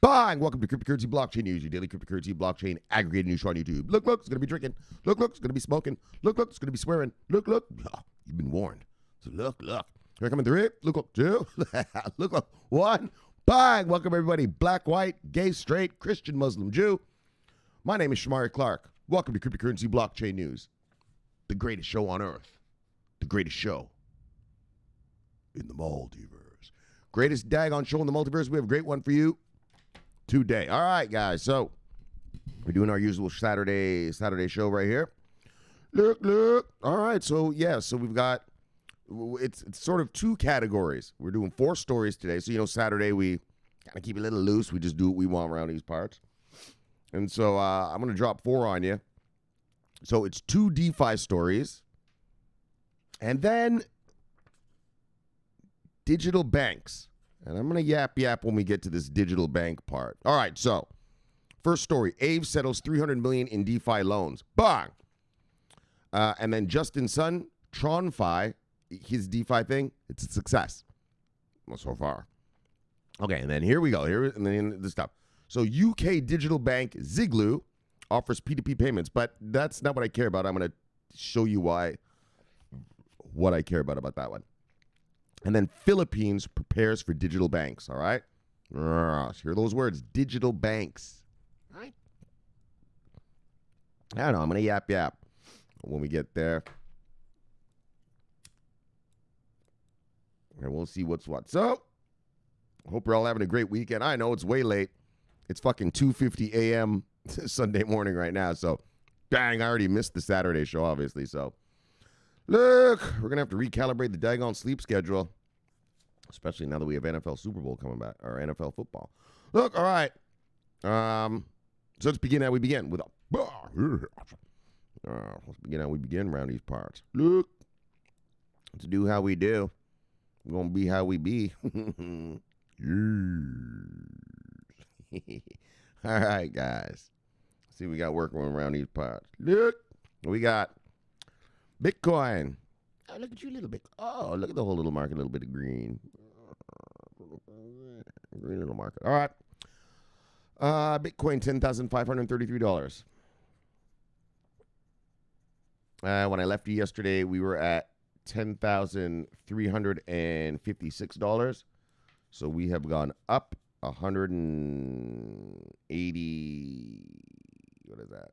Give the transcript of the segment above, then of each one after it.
Bang! Welcome to Cryptocurrency Blockchain News, your daily cryptocurrency blockchain aggregated news show on YouTube. Look, it's going to be drinking. Look, it's going to be smoking. Look, it's going to be swearing. Look. Oh, you've been warned. So look. Here coming 3. Look, 2. Look, 1. Bang! Welcome, everybody. Black, white, gay, straight, Christian, Muslim, Jew. My name is Shomari Clarke. Welcome to Cryptocurrency Blockchain News, the greatest show on earth. The greatest show in the multiverse. Greatest daggone show in the multiverse. We have a great one for you today. All right, guys. So we're doing our usual Saturday show right here. Look. All right. So so we've got it's sort of 2 categories. We're doing 4 stories today. So Saturday we kind of keep it a little loose. We just do what we want around these parts. And so I'm going to drop 4 on you. So it's 2 DeFi stories, and then digital banks. And I'm going to yap when we get to this digital bank part. All right, so first story, Aave settles $300 million in DeFi loans. Bang! And then Justin Sun, TronFi, his DeFi thing, it's a success. Well, so far. Okay, and then here we go. And then the stuff. So UK digital bank Ziglu offers P2P payments, but that's not what I care about. I'm going to show you what I care about that one. And then Philippines prepares for digital banks, all right? Hear those words, digital banks. All right? I don't know, I'm going to yap when we get there. And we'll see what's what. So, hope you're all having a great weekend. I know it's way late. It's fucking 2:50 a.m. Sunday morning right now. So, bang, I already missed the Saturday show, obviously. So, look, we're going to have to recalibrate the daggone sleep schedule, especially now that we have NFL Super Bowl coming back, or NFL football. Look, all right. So let's begin how we begin with let's begin how we begin around these parts. Look, let's do how we do. We're going to be how we be. All right, guys. Let's see what we got working around these parts. Look, we got Bitcoin. Oh, look at you, little bit. Oh, look at the whole little market, a little bit of green. Green little market. All right. Bitcoin, $10,533. When I left you yesterday, we were at $10,356. So we have gone up 180. What is that?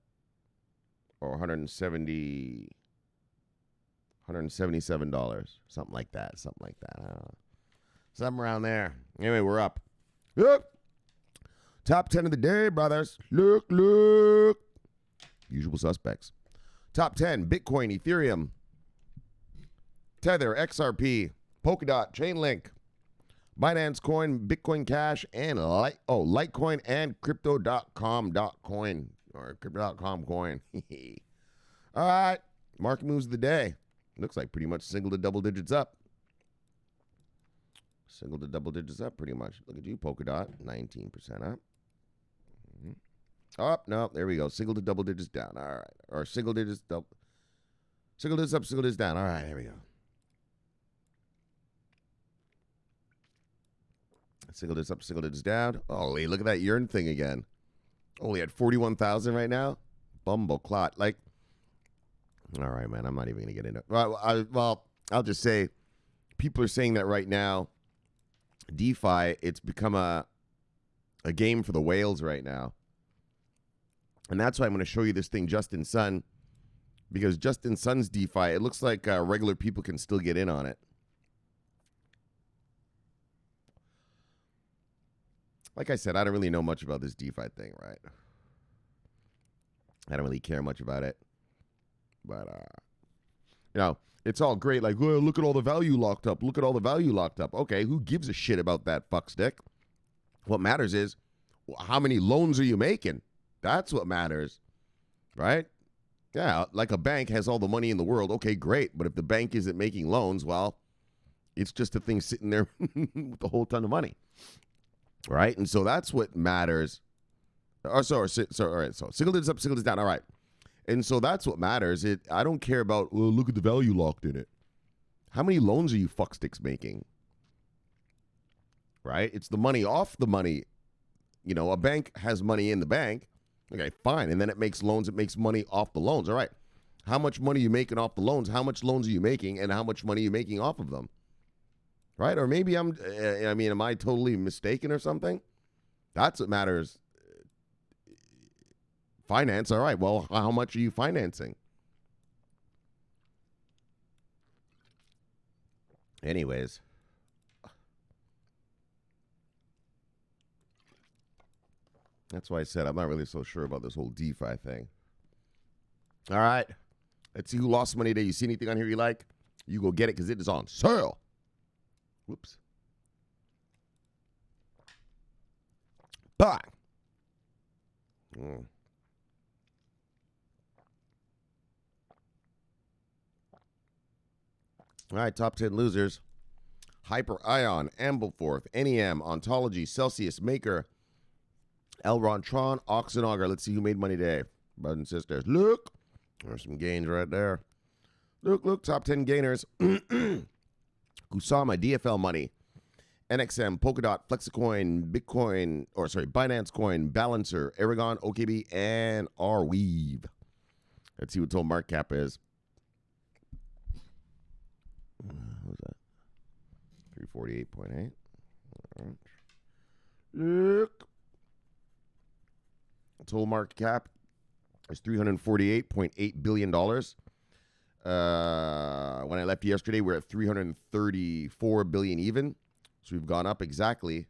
Or $177, something like that. I don't know. Something around there. Anyway, we're up. Look. Top 10 of the day, brothers. Look. Usual suspects. Top 10, Bitcoin, Ethereum, Tether, XRP, Polkadot, Chainlink, Binance Coin, Bitcoin Cash, and Litecoin and Crypto.com coin, or Crypto.com coin. All right. Market moves of the day. Looks like pretty much single to double digits up. Single to double digits up pretty much. Look at you, Polkadot, 19% up. Up, no, there we go. Single to double digits down. All right. Or single digits up, single digits down. All right, here we go. Single digits up, single digits down. Holy, look at that yearn thing again. Only at 41,000 right now. Bumble clot. Like, all right, man, I'm not even going to get into it. Well, I'll just say, people are saying that right now, DeFi, it's become a game for the whales right now. And that's why I'm going to show you this thing, Justin Sun, because Justin Sun's DeFi, it looks like regular people can still get in on it. Like I said, I don't really know much about this DeFi thing, right? I don't really care much about it. But, it's all great. Like, oh, look at all the value locked up. Look at all the value locked up. Okay, who gives a shit about that fuckstick? What matters is, how many loans are you making? That's what matters, right? Yeah, like a bank has all the money in the world. Okay, great. But if the bank isn't making loans, well, it's just a thing sitting there with a whole ton of money, right? And so that's what matters. All right. So single digits up, single digits down. All right. And so that's what matters. I don't care about, well, look at the value locked in it. How many loans are you fucksticks making? Right? It's the money off the money a bank has money in the bank. Okay, fine. And then it makes loans. It makes money off the loans. All right. How much money are you making off the loans? How much loans are you making? And how much money are you making off of them? Right? Or maybe am I totally mistaken or something? That's what matters. Finance. All right. Well, how much are you financing? Anyways. That's why I said I'm not really so sure about this whole DeFi thing. All right. Let's see who lost money today. You see anything on here you like? You go get it because it is on sale. Whoops. Bye. All right, top 10 losers. Hyperion, Ampleforth, NEM, Ontology, Celsius, Maker, Elron, Tron, Oxenauger. Let's see who made money today. Brothers and sisters. Look. There's some gains right there. Look, top 10 gainers. Kusama, DFL money. NXM, Polkadot, Flexicoin, Bitcoin, Binance Coin, Balancer, Aragon, OKB, and Arweave. Let's see what total market cap is. What was that? 348.8. All right. Look. Total market cap is $348.8 billion. When I left yesterday, we're at $334 billion even. So we've gone up exactly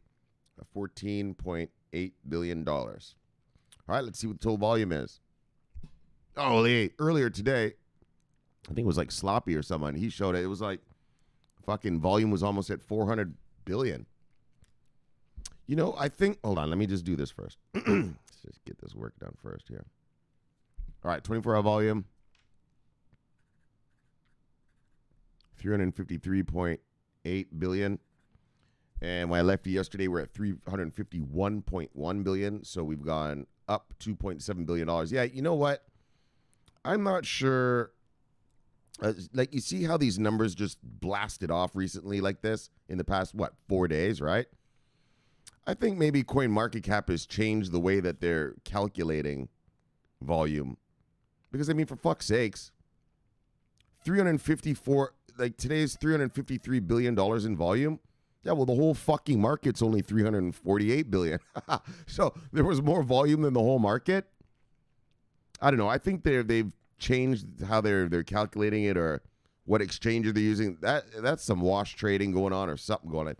$14.8 billion. All right, let's see what the total volume is. Oh, earlier today, I think it was like Sloppy or someone. He showed it. It was like fucking volume was almost at 400 billion. I think, hold on, let me just do this first. Let's just get this work done first here. All right, 24-hour volume. 353.8 billion. And when I left yesterday, we're at 351.1 billion. So we've gone up $2.7 billion. Yeah, you know what? I'm not sure. You see how these numbers just blasted off recently like this in the past, 4 days, right? I think maybe CoinMarketCap has changed the way that they're calculating volume. Because, for fuck's sakes, 354, today's $353 billion in volume. Yeah, well, the whole fucking market's only 348 billion. So there was more volume than the whole market. I don't know. I think they've changed how they're calculating it or what exchange they're using. That's some wash trading going on or something going on.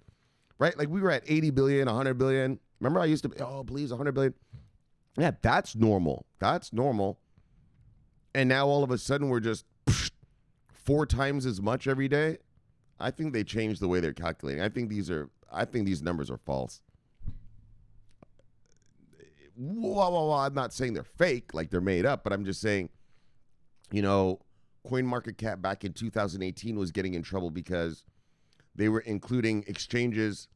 Right? We were at 80 billion, 100 billion. Remember I used to be, oh, please, 100 billion. Yeah, that's normal. That's normal. And now all of a sudden we're just 4 times as much every day. I think they changed the way they're calculating. I think these numbers are false. Well, I'm not saying they're fake, like they're made up, but I'm just saying, CoinMarketCap back in 2018 was getting in trouble because they were including exchanges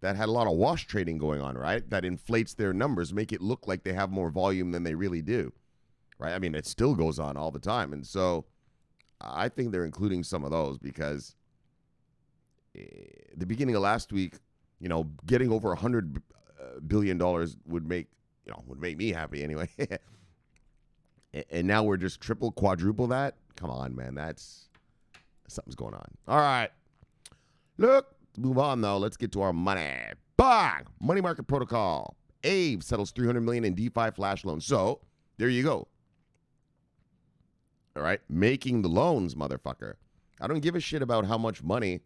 that had a lot of wash trading going on, right? That inflates their numbers, make it look like they have more volume than they really do, right? It still goes on all the time. And so I think they're including some of those because the beginning of last week, getting over $100 billion would make me happy anyway. And now we're just triple, quadruple that. Come on, man. Something's going on. All right. Look, move on though. Let's get to our money. Bang! Money market protocol. Aave settles $300 million in DeFi flash loans. So there you go. All right. Making the loans, motherfucker. I don't give a shit about how much money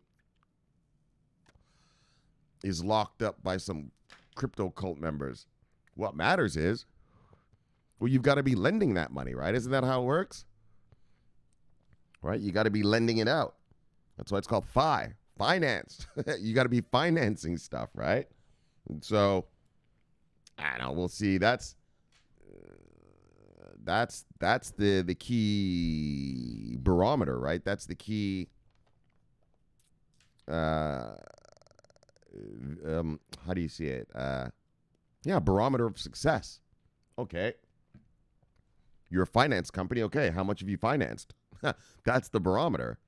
is locked up by some crypto cult members. What matters is, you've got to be lending that money, right? Isn't that how it works? Right? You got to be lending it out. That's why it's called finance. You got to be financing stuff, right? And so, I don't know. We'll see. That's the key barometer, right? That's the key. How do you see it? Barometer of success. Okay. You're a finance company. Okay. How much have you financed? That's the barometer,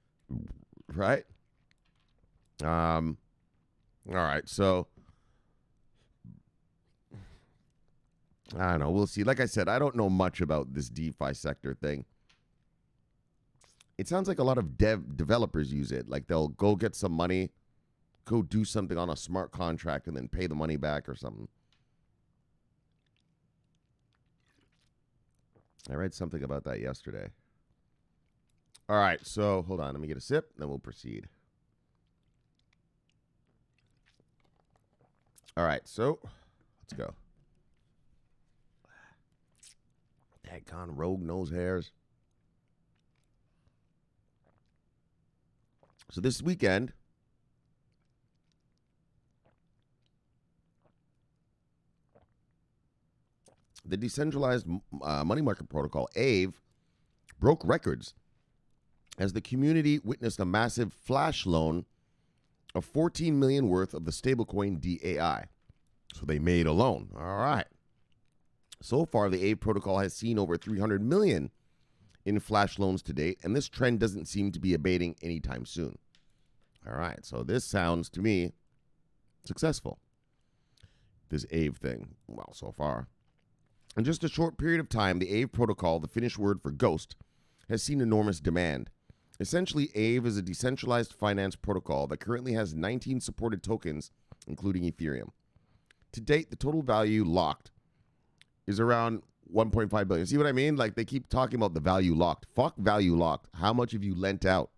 right? All right. So I don't know. We'll see. Like I said, I don't know much about this DeFi sector thing. It sounds like a lot of developers use it. Like they'll go get some money, go do something on a smart contract, and then pay the money back or something. I read something about that yesterday. All right, so hold on. Let me get a sip, then we'll proceed. All right, so let's go. Daggone rogue nose hairs. So this weekend, the decentralized money market protocol, Aave, broke records as the community witnessed a massive flash loan of 14 million worth of the stablecoin DAI. So they made a loan. All right. So far, the Aave protocol has seen over 300 million in flash loans to date, and this trend doesn't seem to be abating anytime soon. All right, so this sounds to me successful, this Aave thing. Well, so far. In just a short period of time, the Aave protocol, the Finnish word for ghost, has seen enormous demand. Essentially, Aave is a decentralized finance protocol that currently has 19 supported tokens, including Ethereum. To date, the total value locked is around 1.5 billion. See what I mean? Like, they keep talking about the value locked. Fuck value locked. How much have you lent out?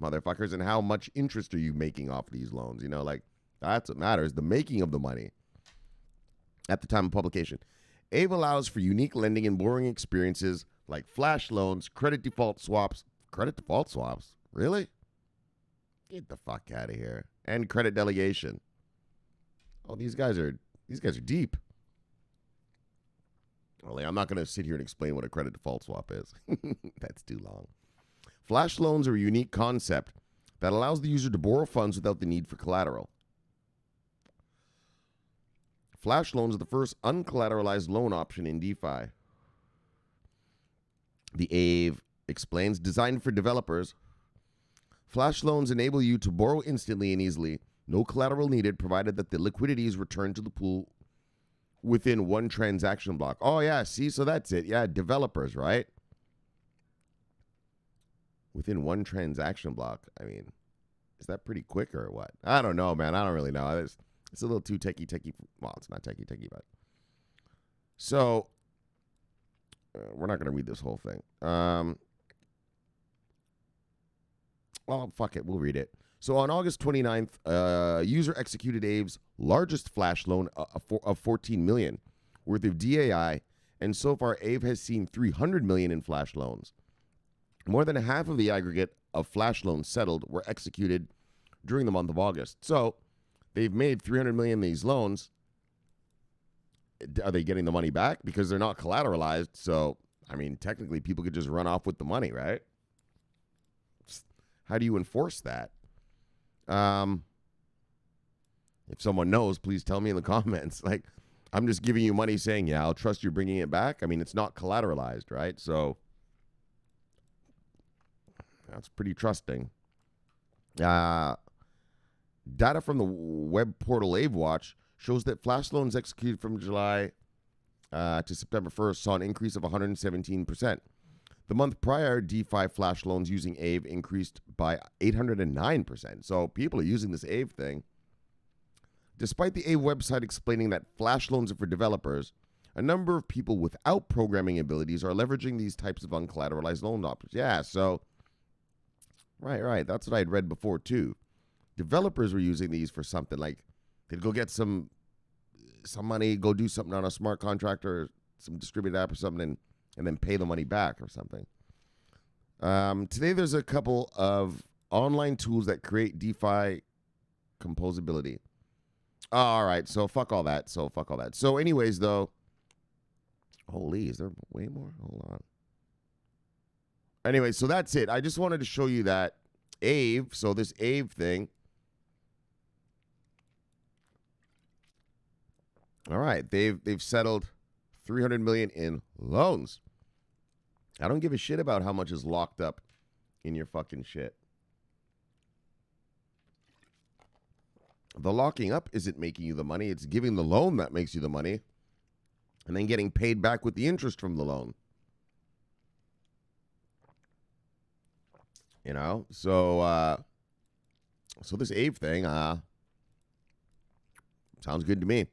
Motherfuckers, and how much interest are you making off these loans? You know, like, that's what matters. The making of the money at the time of publication. Aave allows for unique lending and borrowing experiences like flash loans, credit default swaps. Credit default swaps? Really? Get the fuck out of here. And credit delegation. Oh, these guys are deep. Well, I'm not going to sit here and explain what a credit default swap is. That's too long. Flash loans are a unique concept that allows the user to borrow funds without the need for collateral. Flash loans are the first uncollateralized loan option in DeFi. The Aave explains, designed for developers. Flash loans enable you to borrow instantly and easily. No collateral needed, provided that the liquidity is returned to the pool within one transaction block. Oh, yeah, see, so that's it. Yeah, developers, right? Within one transaction block. I mean, is that pretty quick or what? I don't know, man. I don't really know. It's a little too techie. Well, it's not techie, but. So, we're not going to read this whole thing. Well, fuck it. We'll read it. So, on August 29th, a user executed Aave's largest flash loan of 14 million worth of DAI, and so far, Aave has seen 300 million in flash loans. More than half of the aggregate of flash loans settled were executed during the month of August. So they've made 300 million in these loans. Are they getting the money back? Because they're not collateralized. So, I mean, technically people could just run off with the money, right? How do you enforce that? If someone knows, please tell me in the comments. Like, I'm just giving you money saying, yeah, I'll trust you bringing it back. I mean, it's not collateralized, right? So that's pretty trusting. Data from the web portal AveWatch shows that flash loans executed from July to September 1st saw an increase of 117%. The month prior, DeFi flash loans using Aave increased by 809%. So people are using this Aave thing. Despite the Aave website explaining that flash loans are for developers, a number of people without programming abilities are leveraging these types of uncollateralized loan options. Yeah, so Right. That's what I'd read before, too. Developers were using these for something like they'd go get some money, go do something on a smart contract or some distributed app or something, and then pay the money back or something. Today, there's a couple of online tools that create DeFi composability. All right. So fuck all that. So anyways, though, holy, is there way more? Hold on. Anyway, so that's it. I just wanted to show you that Aave, so this Aave thing. All right, they've settled 300 million in loans. I don't give a shit about how much is locked up in your fucking shit. The locking up isn't making you the money. It's giving the loan that makes you the money. and then getting paid back with the interest from the loan. You know, so this Aave thing sounds good to me.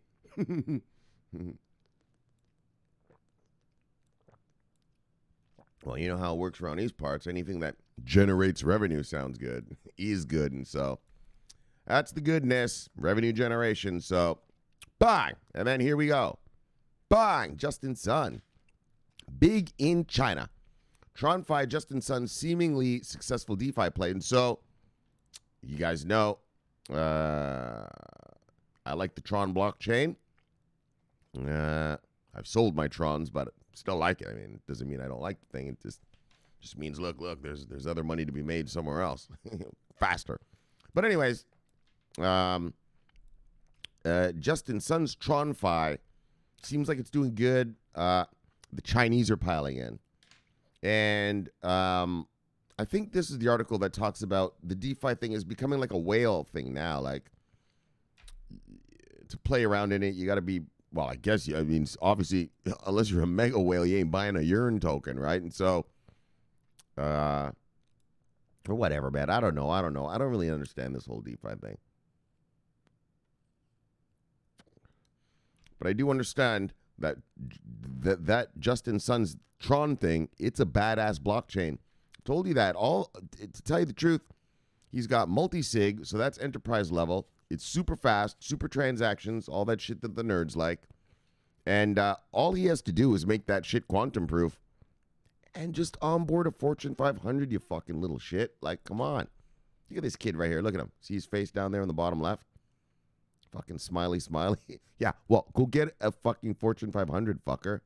Well, you know how it works around these parts. Anything that generates revenue sounds good, is good, and so that's the goodness, revenue generation. So, bang, and then here we go. Bang, Justin Sun, big in China. TronFi Justin Sun seemingly successful DeFi play. And so, you guys know, I like the Tron blockchain. I've sold my Trons, but still like it. I mean, it doesn't mean I don't like the thing. It just means, look, there's other money to be made somewhere else, faster. But anyways, Justin Sun's TronFi seems like it's doing good. The Chinese are piling in. And I think this is the article that talks about the DeFi thing is becoming like a whale thing now. Like, to play around in it, you got to be, well, I guess, I mean, obviously, unless you're a mega whale, you ain't buying a urine token, right? And so, or whatever, man. I don't know. I don't really understand this whole DeFi thing. But I do understand that Justin Sun's Tron thing, it's a badass blockchain. I told you that. To tell you the truth, he's got multi-sig, so that's enterprise level. It's super fast, super transactions, all that shit that the nerds like. And all he has to do is make that shit quantum proof and just onboard a Fortune 500, you fucking little shit. Like, come on. Look at this kid right here. Look at him. See his face down there on the bottom left? Fucking smiley. Yeah, well, go get a fucking Fortune 500, fucker.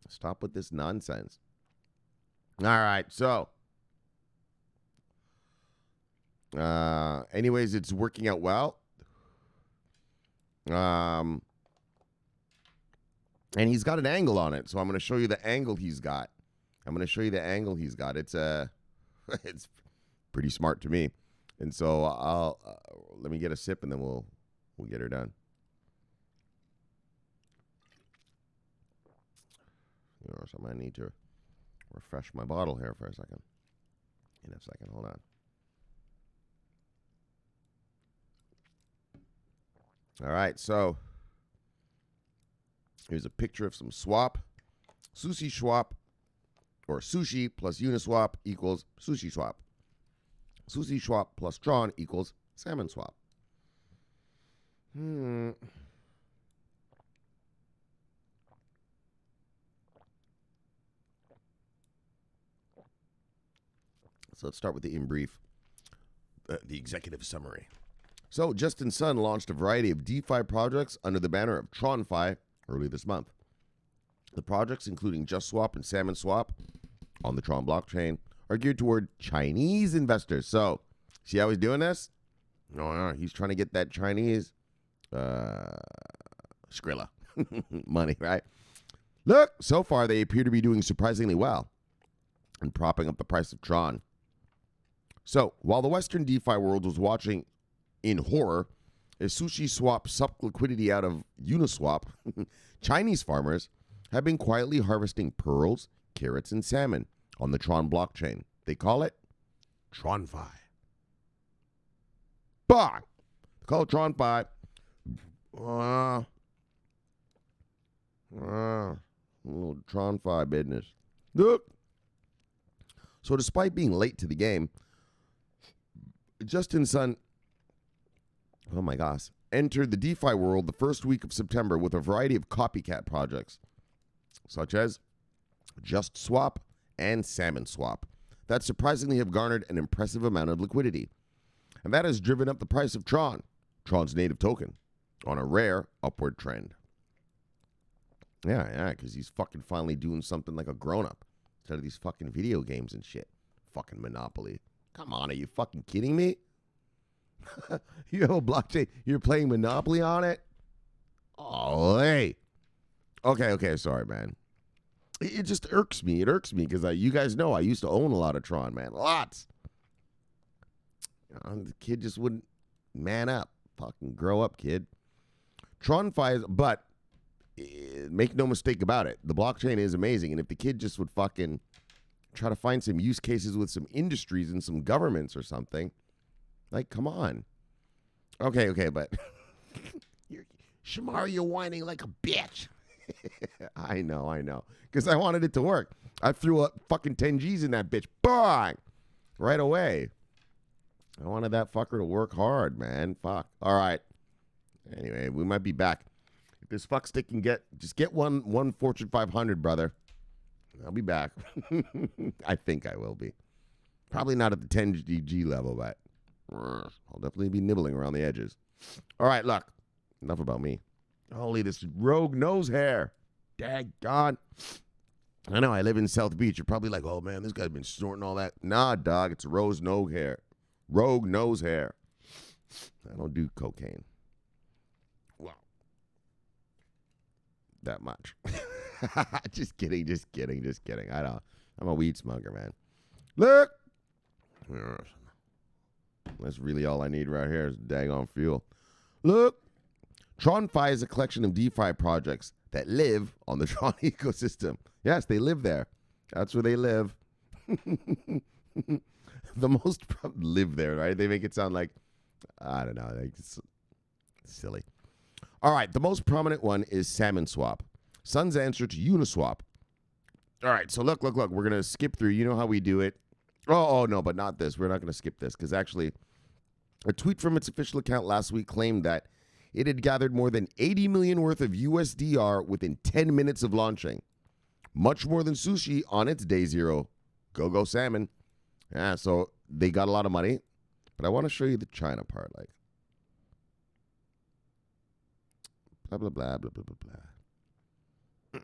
Stop with this nonsense. All right, so. Anyways, it's working out well. And he's got an angle on it, so I'm going to show you the angle he's got. It's it's pretty smart to me. And so I'll let me get a sip and then we'll get her done. So I might need to refresh my bottle here for a second. In a second, hold on. All right, so here's a picture of some swap. Sushi swap, or sushi plus Uniswap equals sushi swap. Sushi swap plus Tron equals salmon swap. So let's start with the in brief, the executive summary. So Justin Sun launched a variety of DeFi projects under the banner of TronFi early this month. The projects, including JustSwap and Salmon Swap on the Tron blockchain, are geared toward Chinese investors. So, see how he's doing this? No, he's trying to get that Chinese Skrilla money, right? Look, so far they appear to be doing surprisingly well and propping up the price of Tron. So, while the Western DeFi world was watching in horror as Sushi Swap sucked liquidity out of Uniswap, Chinese farmers have been quietly harvesting pearls, carrots, and salmon on the Tron blockchain. They call it TronFi. Bang! They call it TronFi. Little TronFi business. Look. So despite being late to the game, Justin Sun, oh my gosh, entered the DeFi world the first week of September with a variety of copycat projects, such as JustSwap and Salmon Swap, that surprisingly have garnered an impressive amount of liquidity. And that has driven up the price of Tron, Tron's native token, on a rare upward trend. Yeah, because he's fucking finally doing something like a grown-up instead of these fucking video games and shit. Fucking Monopoly. Come on, are you fucking kidding me? You have a blockchain, you're playing Monopoly on it? Oh, hey. Okay, sorry, man. It just irks me. It irks me because you guys know I used to own a lot of Tron, man. Lots. The kid just wouldn't man up. Fucking grow up, kid. TronFi is, but make no mistake about it. The blockchain is amazing. And if the kid just would fucking try to find some use cases with some industries and some governments or something, like, come on. Okay, but Shomari, you're whining like a bitch. I know. Because I wanted it to work. I threw up fucking 10 G's in that bitch. Bang! Right away. I wanted that fucker to work hard, man. Fuck. All right. Anyway, we might be back. If this fuckstick can just get one Fortune 500, brother. I'll be back. I think I will be. Probably not at the 10 G level, but I'll definitely be nibbling around the edges. All right, look. Enough about me. Holy, this rogue nose hair. Daggone. I know, I live in South Beach. You're probably like, oh, man, this guy's been snorting all that. Nah, dog, it's rose nose hair. Rogue nose hair. I don't do cocaine. Well, that much. Just kidding. I don't. I'm a weed smoker, man. Look. That's really all I need right here is daggone fuel. Look. TronFi is a collection of DeFi projects that live on the Tron ecosystem. Yes, they live there. That's where they live. The most live there, right? They make it sound like, I don't know, like it's silly. All right, the most prominent one is Salmon Swap, Sun's answer to Uniswap. All right, so look. We're going to skip through. You know how we do it. Oh, no, but not this. We're not going to skip this because actually a tweet from its official account last week claimed that it had gathered more than 80 million worth of USDR within 10 minutes of launching. Much more than sushi on its day zero. Go salmon. Yeah, so they got a lot of money. But I want to show you the China part. Like, blah, blah, blah, blah, blah, blah,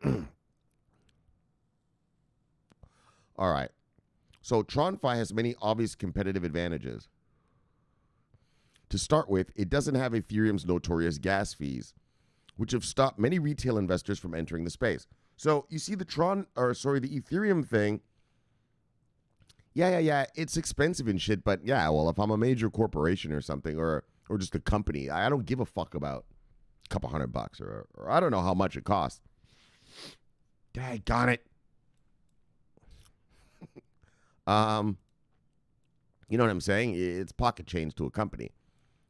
blah. All right. So TronFi has many obvious competitive advantages. To start with, it doesn't have Ethereum's notorious gas fees, which have stopped many retail investors from entering the space. So you see the Ethereum thing. Yeah. It's expensive and shit, but yeah, well, if I'm a major corporation or something, or just a company, I don't give a fuck about a couple $100 or I don't know how much it costs. Daggone it. You know what I'm saying? It's pocket change to a company.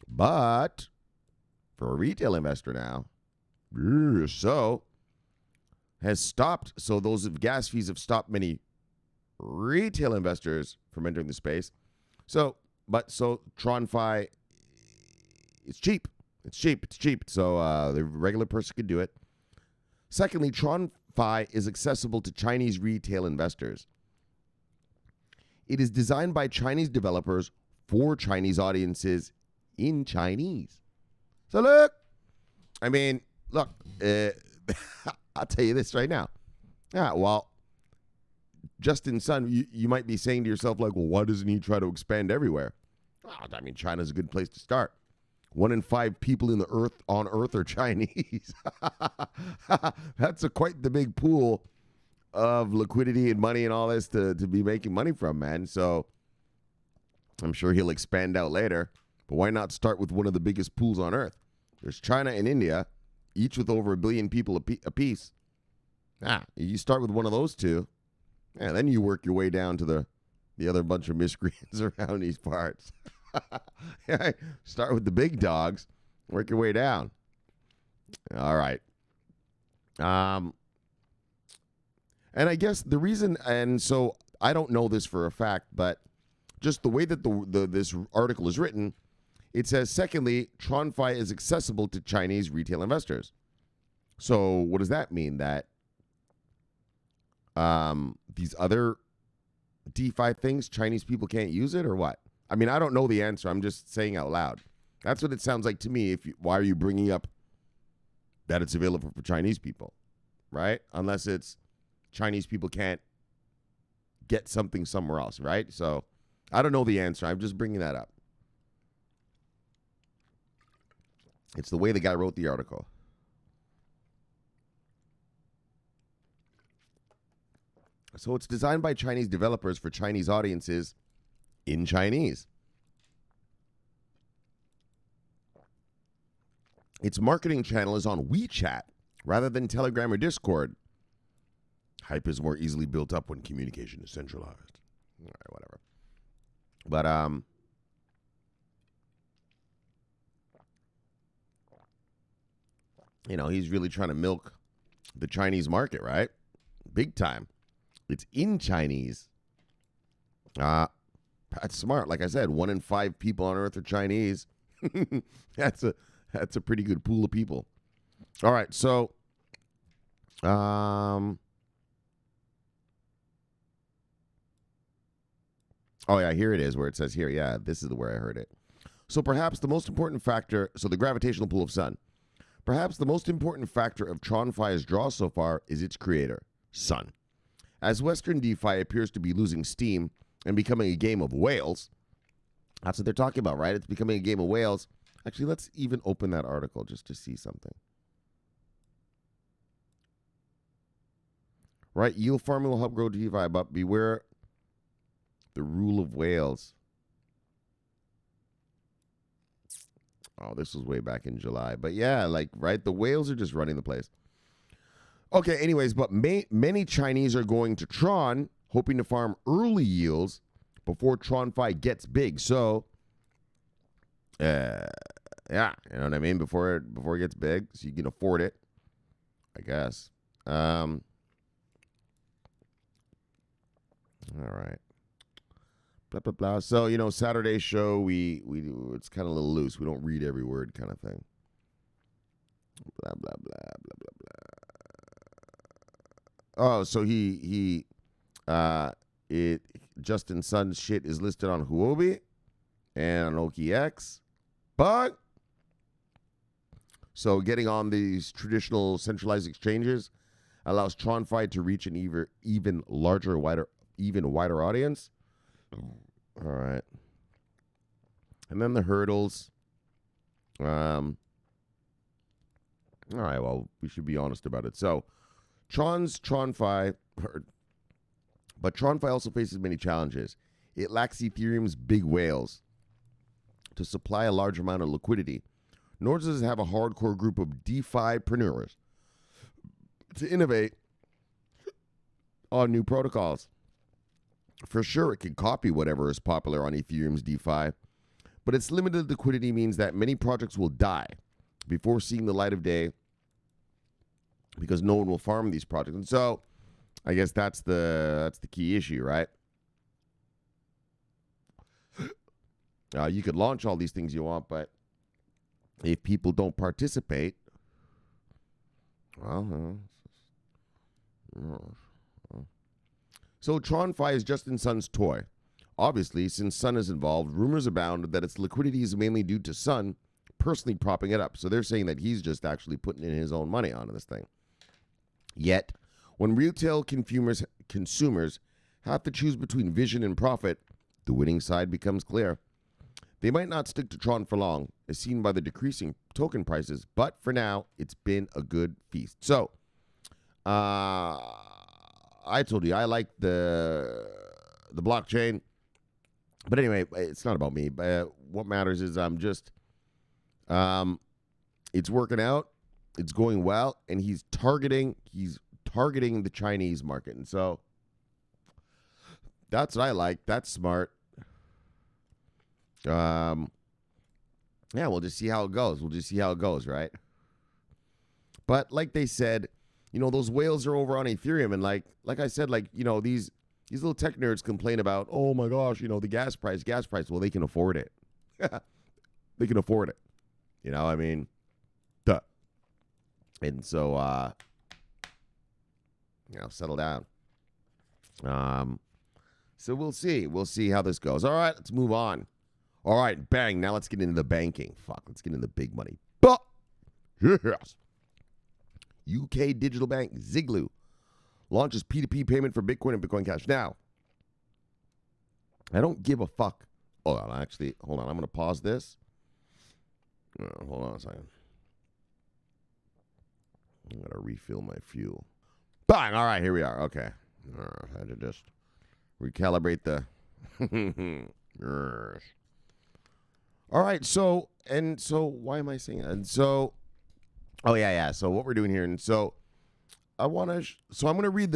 But for a retail investor now, has stopped. So those gas fees have stopped many retail investors from entering the space. So TronFi, it's cheap. It's cheap. So the regular person could do it. Secondly, TronFi is accessible to Chinese retail investors. It is designed by Chinese developers for Chinese audiences in Chinese. So look, I'll tell you this right now. Yeah, well, Justin Sun, you might be saying to yourself, like, well, why doesn't he try to expand everywhere? Well, China's a good place to start. 1 in 5 people on Earth are Chinese. That's quite the big pool of liquidity and money and all this to be making money from, man. So I'm sure he'll expand out later. But why not start with one of the biggest pools on Earth? There's China and India, each with over 1 billion people apiece. You start with one of those two, and then you work your way down to the other bunch of miscreants around these parts. Start with the big dogs, work your way down. All right. And I guess the reason, and so I don't know this for a fact, but just the way that this article is written, it says, secondly, TronFi is accessible to Chinese retail investors. So what does that mean? That these other DeFi things, Chinese people can't use it or what? I don't know the answer. I'm just saying out loud. That's what it sounds like to me. Why are you bringing up that it's available for Chinese people, right? Unless it's Chinese people can't get something somewhere else, right? So I don't know the answer. I'm just bringing that up. It's the way the guy wrote the article. So it's designed by Chinese developers for Chinese audiences in Chinese. Its marketing channel is on WeChat, Rather than Telegram or Discord, hype is more easily built up when communication is centralized. All right, whatever. But he's really trying to milk the Chinese market, right? Big time. It's in Chinese. That's smart. Like I said, 1 in 5 people on Earth are Chinese. That's a pretty good pool of people. All right, so oh yeah, here it is where it says here. Yeah, this is where I heard it. So perhaps the most important factor, the gravitational pull of Sun. Perhaps the most important factor of TronFi's draw so far is its creator, Sun. As Western DeFi appears to be losing steam and becoming a game of whales, that's what they're talking about, right? It's becoming a game of whales. Actually, let's even open that article just to see something. Right, yield farming will help grow DeFi, but beware the rule of whales. Oh, this was way back in July. But yeah, right, the whales are just running the place. Okay, anyways, but many Chinese are going to Tron, hoping to farm early yields before TronFi gets big. So, yeah, you know what I mean? Before it gets big, so you can afford it, I guess. All right. Blah, blah, blah. So, Saturday's show, we it's kind of a little loose. We don't read every word kind of thing. Blah, blah, blah, blah, blah, blah. Oh, so Justin Sun's shit is listed on Huobi and on OKX. But, so getting on these traditional centralized exchanges allows TronFi to reach an even larger, wider audience. All right. And then the hurdles. All right, well, we should be honest about it. So, TronFi, but TronFi also faces many challenges. It lacks Ethereum's big whales to supply a large amount of liquidity, nor does it have a hardcore group of DeFi-preneurs to innovate on new protocols. For sure, it can copy whatever is popular on Ethereum's DeFi, but its limited liquidity means that many projects will die before seeing the light of day because no one will farm these projects. And so, I guess that's the key issue, right? You could launch all these things you want, but if people don't participate, well, so TronFi is Justin Sun's toy. Obviously, since Sun is involved, rumors abound that its liquidity is mainly due to Sun personally propping it up. So they're saying that he's just actually putting in his own money onto this thing. Yet, when retail consumers have to choose between vision and profit, the winning side becomes clear. They might not stick to Tron for long, as seen by the decreasing token prices, but for now, it's been a good feast. So, I told you I like the blockchain, but anyway, it's not about me. What matters is it's working out, it's going well, and he's targeting the Chinese market, and so that's what I like. That's smart. Yeah, we'll just see how it goes. Right? But like they said, those whales are over on Ethereum, and like I said, these little tech nerds complain about, oh my gosh, the gas price. Well, they can afford it. They can afford it. I mean, duh. And so, settle down. So we'll see. We'll see how this goes. All right, let's move on. All right, bang. Now let's get into the banking. Let's get into the big money. But yes. UK digital bank Ziglu launches P2P payment for Bitcoin and Bitcoin Cash. Now, I don't give a fuck. Hold on. I'm going to pause this. Hold on a second. I'm going to refill my fuel. Bang. All right, here we are. Okay. I had to just recalibrate the... All right, so why am I saying that? And so Oh yeah. So what we're doing here, and so I want to. So I'm going to read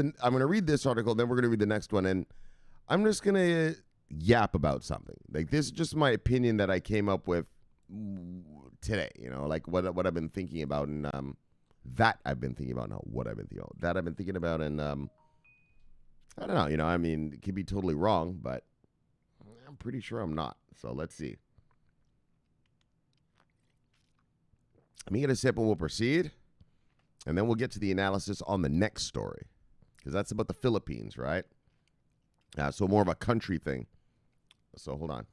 this article, then we're going to read the next one, and I'm just going to yap about something. Like this is just my opinion that I came up with today. You know, like what I've been thinking about, and that I've been thinking about. Not what I've been thinking about. That I've been thinking about, and I don't know. You know, I mean, it could be totally wrong, but I'm pretty sure I'm not. So let's see. Let me get a sip and we'll proceed. And then we'll get to the analysis on the next story. Because that's about the Philippines, right? So more of a country thing. So hold on.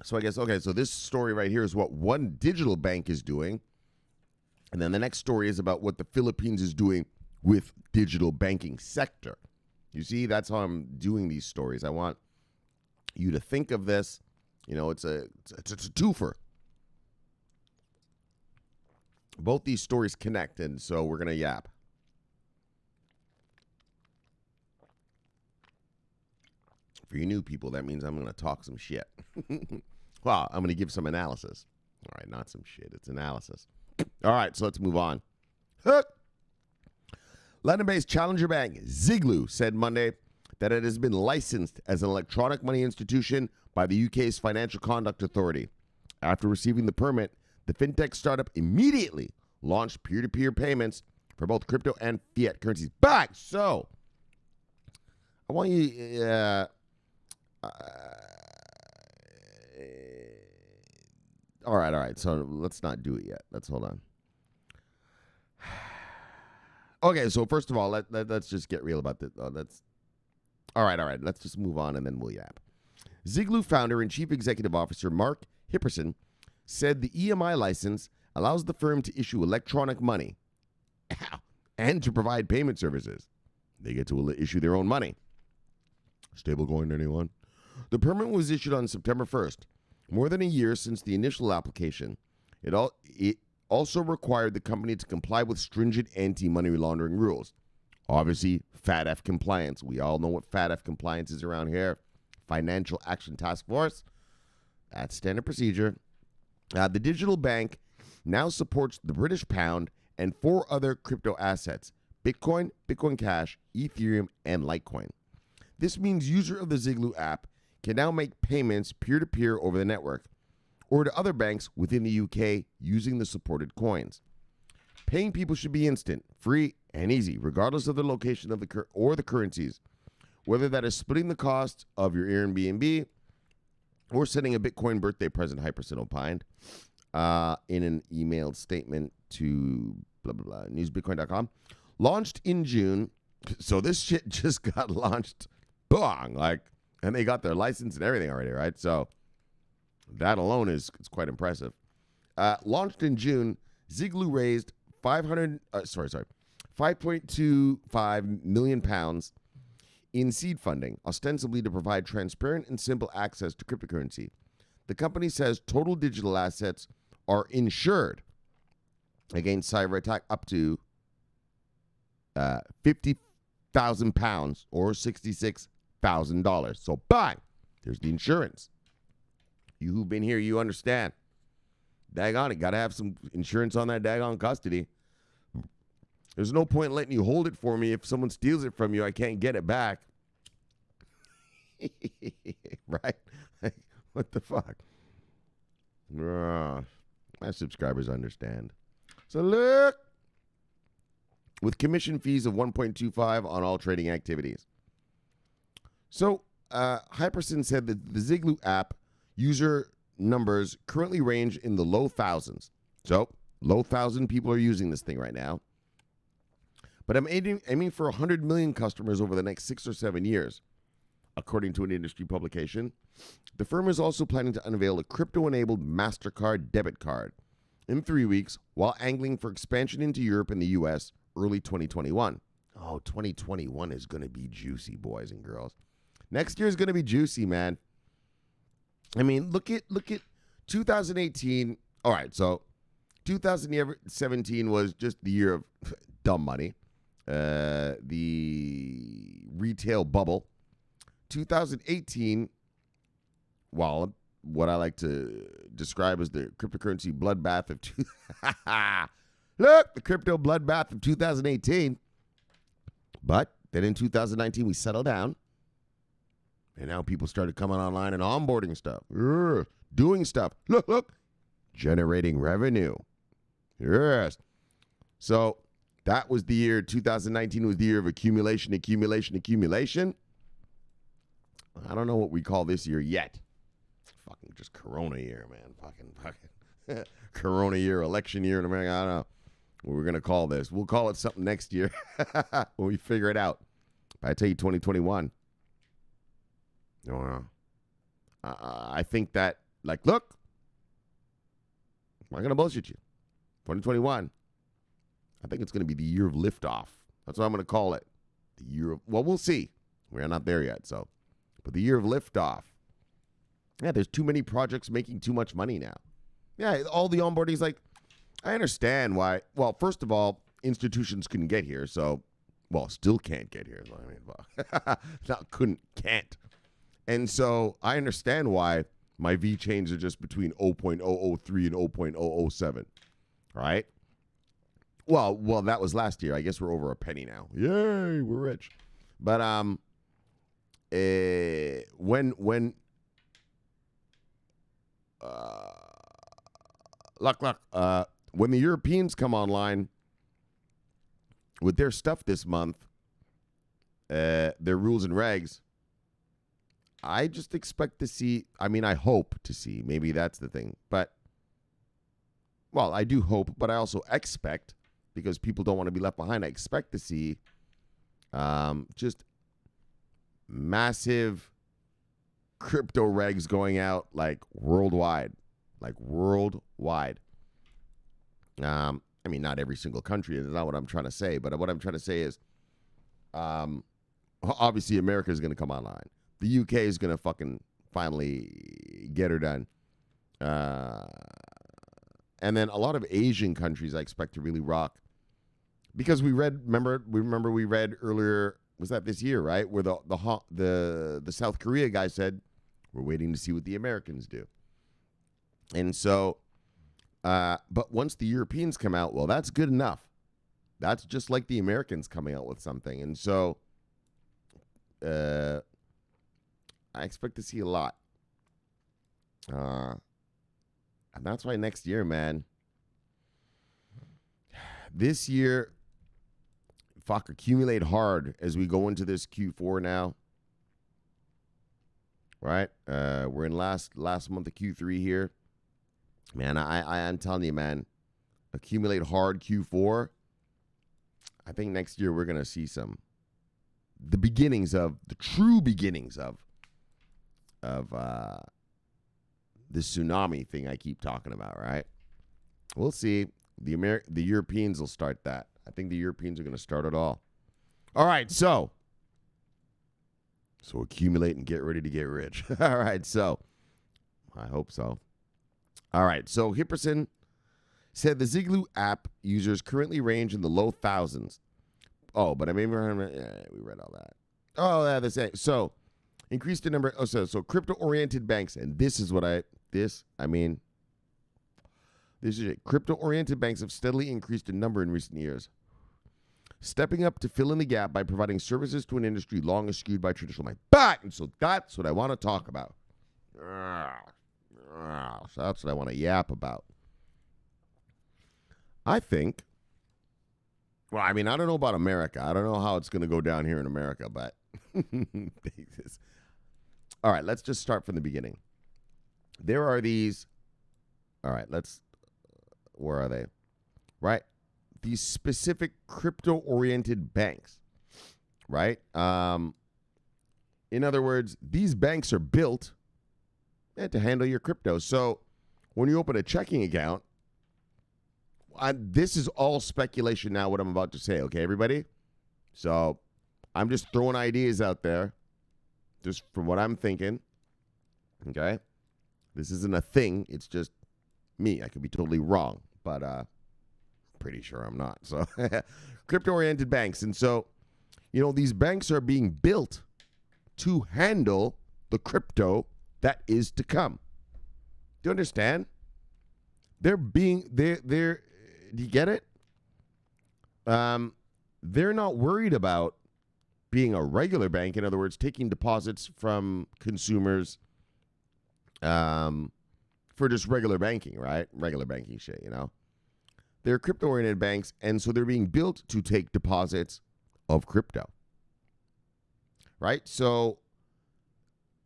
So I guess, okay, so this story right here is what one digital bank is doing. And then the next story is about what the Philippines is doing with digital banking sector. You see, that's how I'm doing these stories. I want you to think of this. You know, it's a twofer. Both these stories connect, and so we're going to yap. For you new people, that means I'm going to talk some shit. Well, I'm going to give some analysis. All right, not some shit. It's analysis. All right, so let's move on. London-based challenger bank Ziglu said Monday that it has been licensed as an electronic money institution by the UK's Financial Conduct Authority. After receiving the permit, the fintech startup immediately launched peer-to-peer payments for both crypto and fiat currencies. Back! So, I want you... all right. So, let's not do it yet. Let's hold on. Okay, so first of all, let's just get real about this. All right. Let's just move on and then we'll yap. Ziglu founder and chief executive officer Mark Hipperson said the EMI license allows the firm to issue electronic money and to provide payment services. They get to issue their own money. Stablecoin, anyone? The permit was issued on September 1st, more than a year since the initial application. It also required the company to comply with stringent anti-money laundering rules. Obviously, FATF compliance. We all know what FATF compliance is around here. Financial Action Task Force. That's standard procedure. The digital bank now supports the British pound and 4 other crypto assets: Bitcoin, Bitcoin Cash, Ethereum, and Litecoin. This means users of the Ziglu app can now make payments peer-to-peer over the network or to other banks within the UK using the supported coins. Paying people should be instant, free, and easy, regardless of the location of the currencies, whether that is splitting the cost of your Airbnb or sending a Bitcoin birthday present, Hyperson opined, in an emailed statement to blah, blah, blah, newsbitcoin.com. Launched in June, so this shit just got launched, and they got their license and everything already, right? So that alone is quite impressive. Launched in June, Ziglu raised 5.25 million pounds in seed funding, ostensibly to provide transparent and simple access to cryptocurrency. The company says total digital assets are insured against cyber attack up to £50,000 or $66,000. So bang, there's the insurance. You who've been here, you understand. Daggone it, got to have some insurance on that daggone custody. There's no point in letting you hold it for me. If someone steals it from you, I can't get it back. Right? What the fuck? My subscribers understand. So look, with commission fees of 1.25 on all trading activities. So Hyperson said that the Ziglu app user numbers currently range in the low thousands. So low 1,000 people are using this thing right now. But I'm aiming for 100 million customers over the next 6 or 7 years, according to an industry publication. The firm is also planning to unveil a crypto-enabled MasterCard debit card in 3 weeks while angling for expansion into Europe and the U.S. early 2021. Oh, 2021 is going to be juicy, boys and girls. Next year is going to be juicy, man. I mean, look at 2018. All right, so 2017 was just the year of dumb money. The retail bubble. 2018, well, what I like to describe as the cryptocurrency bloodbath of Look, the crypto bloodbath of 2018. But then in 2019, we settled down. And now people started coming online and onboarding stuff, doing stuff. Look, generating revenue. Yes. So that was the year, 2019 was the year of accumulation. I don't know what we call this year yet. Fucking just Corona year, man. Fucking Corona year, election year in America. I don't know what we're going to call this. We'll call it something next year when we figure it out. But I tell you, 2021. I think that, like, look, I'm not going to bullshit you. 2021, I think it's going to be the year of liftoff. That's what I'm going to call it. The year of, well, we'll see. We're not there yet, so. But the year of liftoff. Yeah, there's too many projects making too much money now. Yeah, all the onboarding's like, I understand why. Well, first of all, institutions couldn't get here, so, well, still can't get here. I mean, well, not can't. And so I understand why my V chains are just between 0.003 and 0.007, right? Well, that was last year. I guess we're over a penny now. Yay, we're rich. But when the Europeans come online with their stuff this month, their rules and regs, I just expect to see, I hope to see, maybe that's the thing, but, well, I do hope, but I also expect, because people don't want to be left behind, I expect to see just massive crypto regs going out, like, worldwide. Not every single country, that's not what I'm trying to say, but what I'm trying to say is, obviously, America is going to come online. The UK is going to fucking finally get her done. And then a lot of Asian countries I expect to really rock. Because we read earlier, was that this year, right? Where the South Korea guy said, we're waiting to see what the Americans do. And so, but once the Europeans come out, well, that's good enough. That's just like the Americans coming out with something. And so, I expect to see a lot. And that's why next year, man. This year, accumulate hard as we go into this Q4 now. Right? We're in last month of Q3 here. Man, I'm telling you, man. Accumulate hard Q4. I think next year we're going to see the true beginnings of this tsunami thing I keep talking about, right? We'll see. The Europeans will start that. I think the Europeans are going to start it all. All right, so accumulate and get ready to get rich. All right, so I hope so. All right, so Hipperson said the Ziglu app users currently range in the low thousands. Oh, but we read all that. Oh, yeah, the same. So increased the number. Oh, so crypto-oriented banks, and this is it. Crypto-oriented banks have steadily increased in number in recent years, stepping up to fill in the gap by providing services to an industry long eschewed by traditional banks. And so that's what I want to talk about. So that's what I want to yap about. I think, well, I don't know about America. I don't know how it's going to go down here in America, but all right, let's just start from the beginning. There are these, all right, where are they? Right? These specific crypto-oriented banks, right? In other words, these banks are built to handle your crypto. So when you open a checking account, this is all speculation now, what I'm about to say, okay, everybody? So I'm just throwing ideas out there, just from what I'm thinking, okay? This isn't a thing. It's just me. I could be totally wrong, but pretty sure I'm not. So crypto-oriented banks. And so, these banks are being built to handle the crypto that is to come. Do you understand? They're do you get it? They're not worried about being a regular bank. In other words, taking deposits from consumers for just regular banking, right? Regular banking shit, you know? They're crypto-oriented banks, and so they're being built to take deposits of crypto, right? So,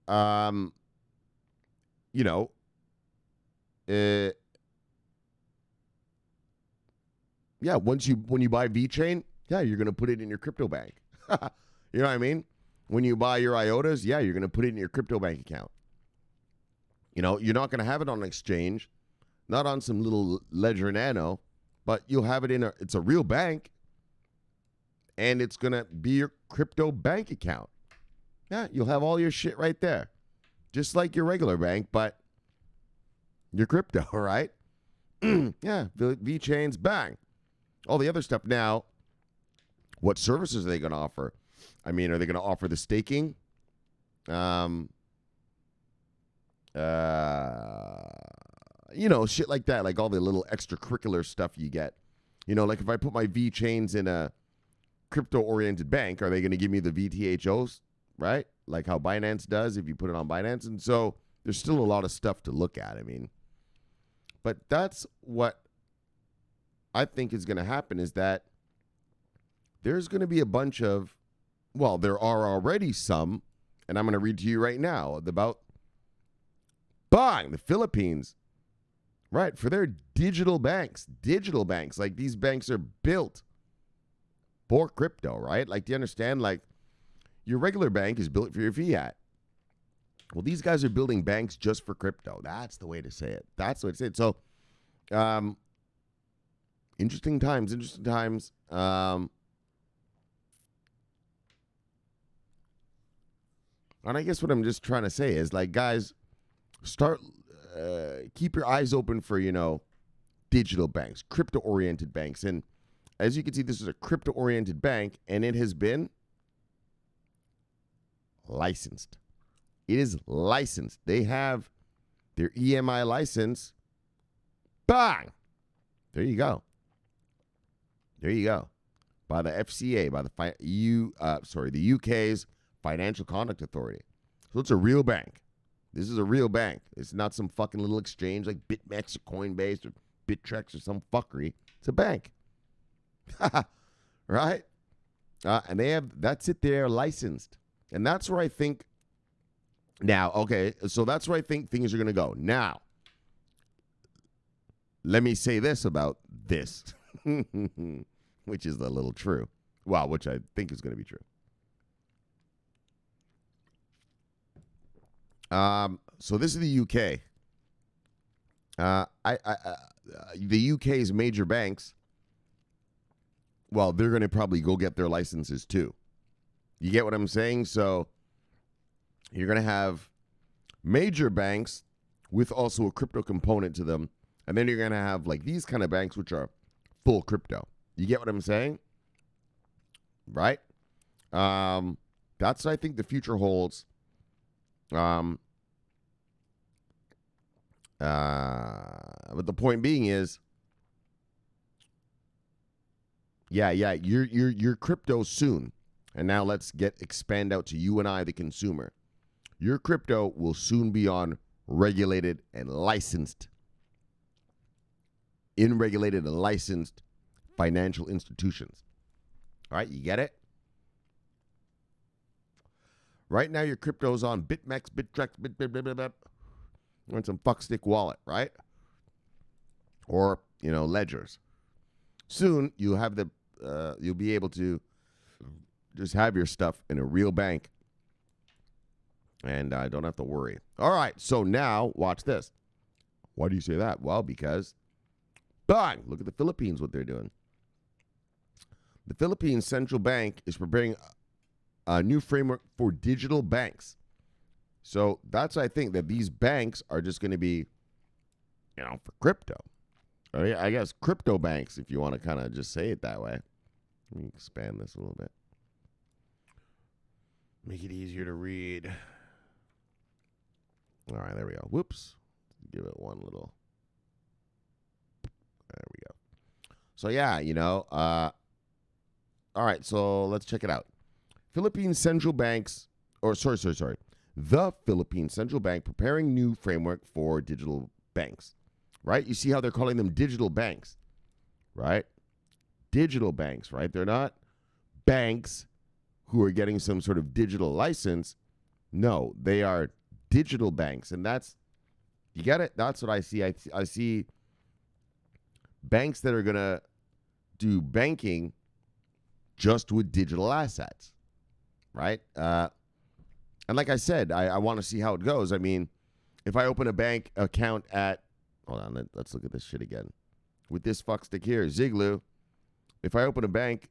you know, yeah, when you buy VeChain, yeah, you're going to put it in your crypto bank. You know what I mean? When you buy your IOTAs, yeah, you're going to put it in your crypto bank account. You know, you're not going to have it on an exchange, not on some little Ledger Nano, but you'll have it it's a real bank, and it's going to be your crypto bank account. Yeah, you'll have all your shit right there. Just like your regular bank, but your crypto, right? Yeah, VeChains, bang. All the other stuff now, what services are they going to offer? I mean, are they going to offer the staking? You know, shit like that, like all the little extracurricular stuff you get. You know, like if I put my VeChains in a crypto-oriented bank, are they going to give me the VTHOs, right? Like how Binance does if you put it on Binance. And so there's still a lot of stuff to look at, I mean. But that's what I think is going to happen, is that there's going to be a bunch of, well, there are already some, and I'm going to read to you right now about the Philippines, right, for their digital banks, like these banks are built for crypto, right? Like, do you understand? Like, your regular bank is built for your fiat. Well, these guys are building banks just for crypto. That's the way to say it. So, interesting times. And I guess what I'm just trying to say is, like, guys, keep your eyes open for, you know, digital banks, crypto-oriented banks. And as you can see, this is a crypto-oriented bank, and it has been licensed. It is licensed. They have their EMI license. Bang! There you go. By the FCA, by the UK's Financial Conduct Authority. So it's a real bank. This is a real bank. It's not some fucking little exchange like BitMEX or Coinbase or Bittrex or some fuckery. It's a bank. Right? And that's it. They're licensed. And that's where I think now, okay, so that's where I think things are going to go. Now, let me say this about this, which is a little true. Well, which I think is going to be true. So this is the UK. The UK's major banks, well, they're going to probably go get their licenses too. You get what I'm saying? So you're going to have major banks with also a crypto component to them. And then you're going to have like these kind of banks, which are full crypto. You get what I'm saying? Right? That's what I think the future holds. But the point being is, your crypto soon. And now let's expand out to you and I, the consumer. Your crypto will soon be on regulated and licensed, financial institutions. All right, you get it? Right now, your crypto's on BitMEX, Bittrex, or some fuckstick wallet, right? Or, you know, ledgers. Soon, you'll be able to just have your stuff in a real bank, and I don't have to worry. All right, so now watch this. Why do you say that? Well, because, bang, look at the Philippines, what they're doing. The Philippines Central Bank is preparing a new framework for digital banks. So that's, I think, that these banks are just going to be, you know, for crypto. I guess crypto banks, if you want to kind of just say it that way. Let me expand this a little bit. Make it easier to read. All right, there we go. Whoops. give it one little. There we go. So yeah, all right, so let's check it out. Philippine Central Bank's, the Philippine Central Bank preparing new framework for digital banks, right? You see how they're calling them digital banks, right? Digital banks, right? They're not banks who are getting some sort of digital license. No, they are digital banks. And you get it? That's what I see. I see banks that are going to do banking just with digital assets, right? And like I said, I want to see how it goes. I mean, if I open a bank account hold on, let's look at this shit again. With this fuckstick here, Ziglu, if I open a bank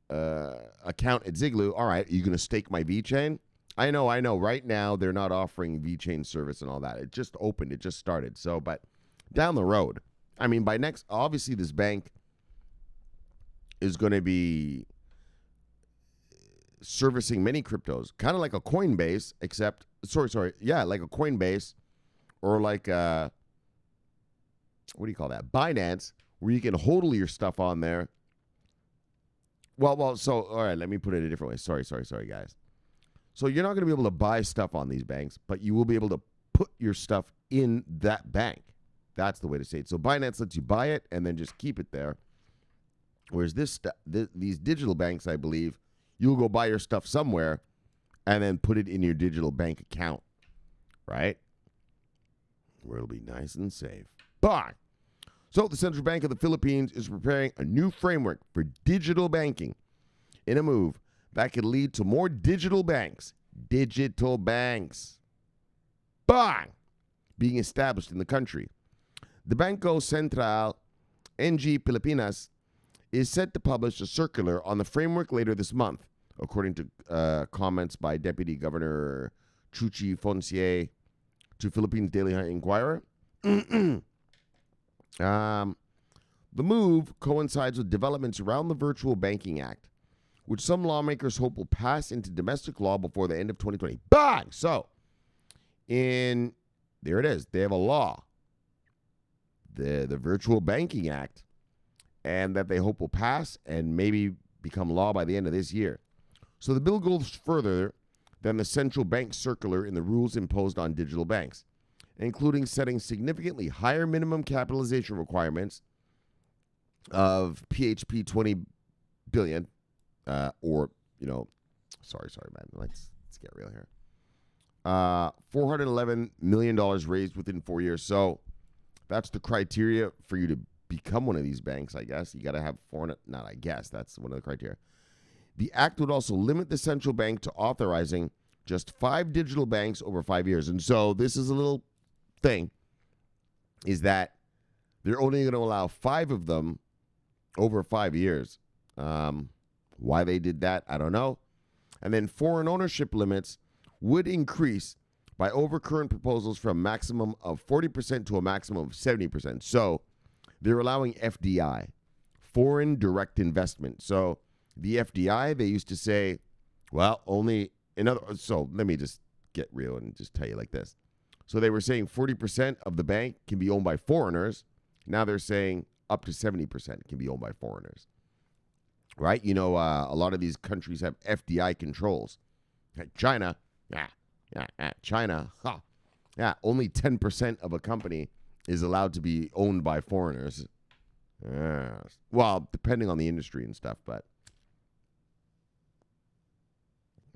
account at Ziglu, all right, are you going to stake my VeChain? I know. Right now, they're not offering VeChain service and all that. It just opened. It just started. So, but down the road, I mean, obviously this bank is going to be servicing many cryptos, kind of like a Coinbase, except, like a Coinbase or like, what do you call that? Binance, where you can hodl your stuff on there. So, all right, let me put it a different way. Sorry, guys. So you're not going to be able to buy stuff on these banks, but you will be able to put your stuff in that bank. That's the way to say it. So Binance lets you buy it and then just keep it there. Whereas these digital banks, I believe, you'll go buy your stuff somewhere and then put it in your digital bank account, right? Where it'll be nice and safe. Bye. So the Central Bank of the Philippines is preparing a new framework for digital banking in a move that could lead to more digital banks. Digital banks. Bang! Being established in the country. The Banco Central NG Pilipinas is set to publish a circular on the framework later this month, according to comments by Deputy Governor Chuchi Foncier to Philippines Daily Inquirer. The move coincides with developments around the Virtual Banking Act, which some lawmakers hope will pass into domestic law before the end of 2020. Bang! So, there it is. They have a law, the Virtual Banking Act, and that they hope will pass and maybe become law by the end of this year. So the bill goes further than the central bank circular in the rules imposed on digital banks, including setting significantly higher minimum capitalization requirements of PHP 20 billion, sorry, man. Let's get real here. $411 million raised within 4 years. So that's the criteria for you to become one of these banks, I guess. You got to have that's one of the criteria. The act would also limit the central bank to authorizing just 5 digital banks over 5 years. And so this is a little thing, is that they're only going to allow 5 of them over 5 years. Why they did that, I don't know. And then foreign ownership limits would increase by over current proposals from a maximum of 40% to a maximum of 70%. So they're allowing FDI, foreign direct investment. So the FDI, they used to say, well, so let me just get real and just tell you like this. So they were saying 40% of the bank can be owned by foreigners. Now they're saying up to 70% can be owned by foreigners. Right? A lot of these countries have FDI controls. Like China, China, only 10% of a company is allowed to be owned by foreigners. Well, depending on the industry and stuff, but.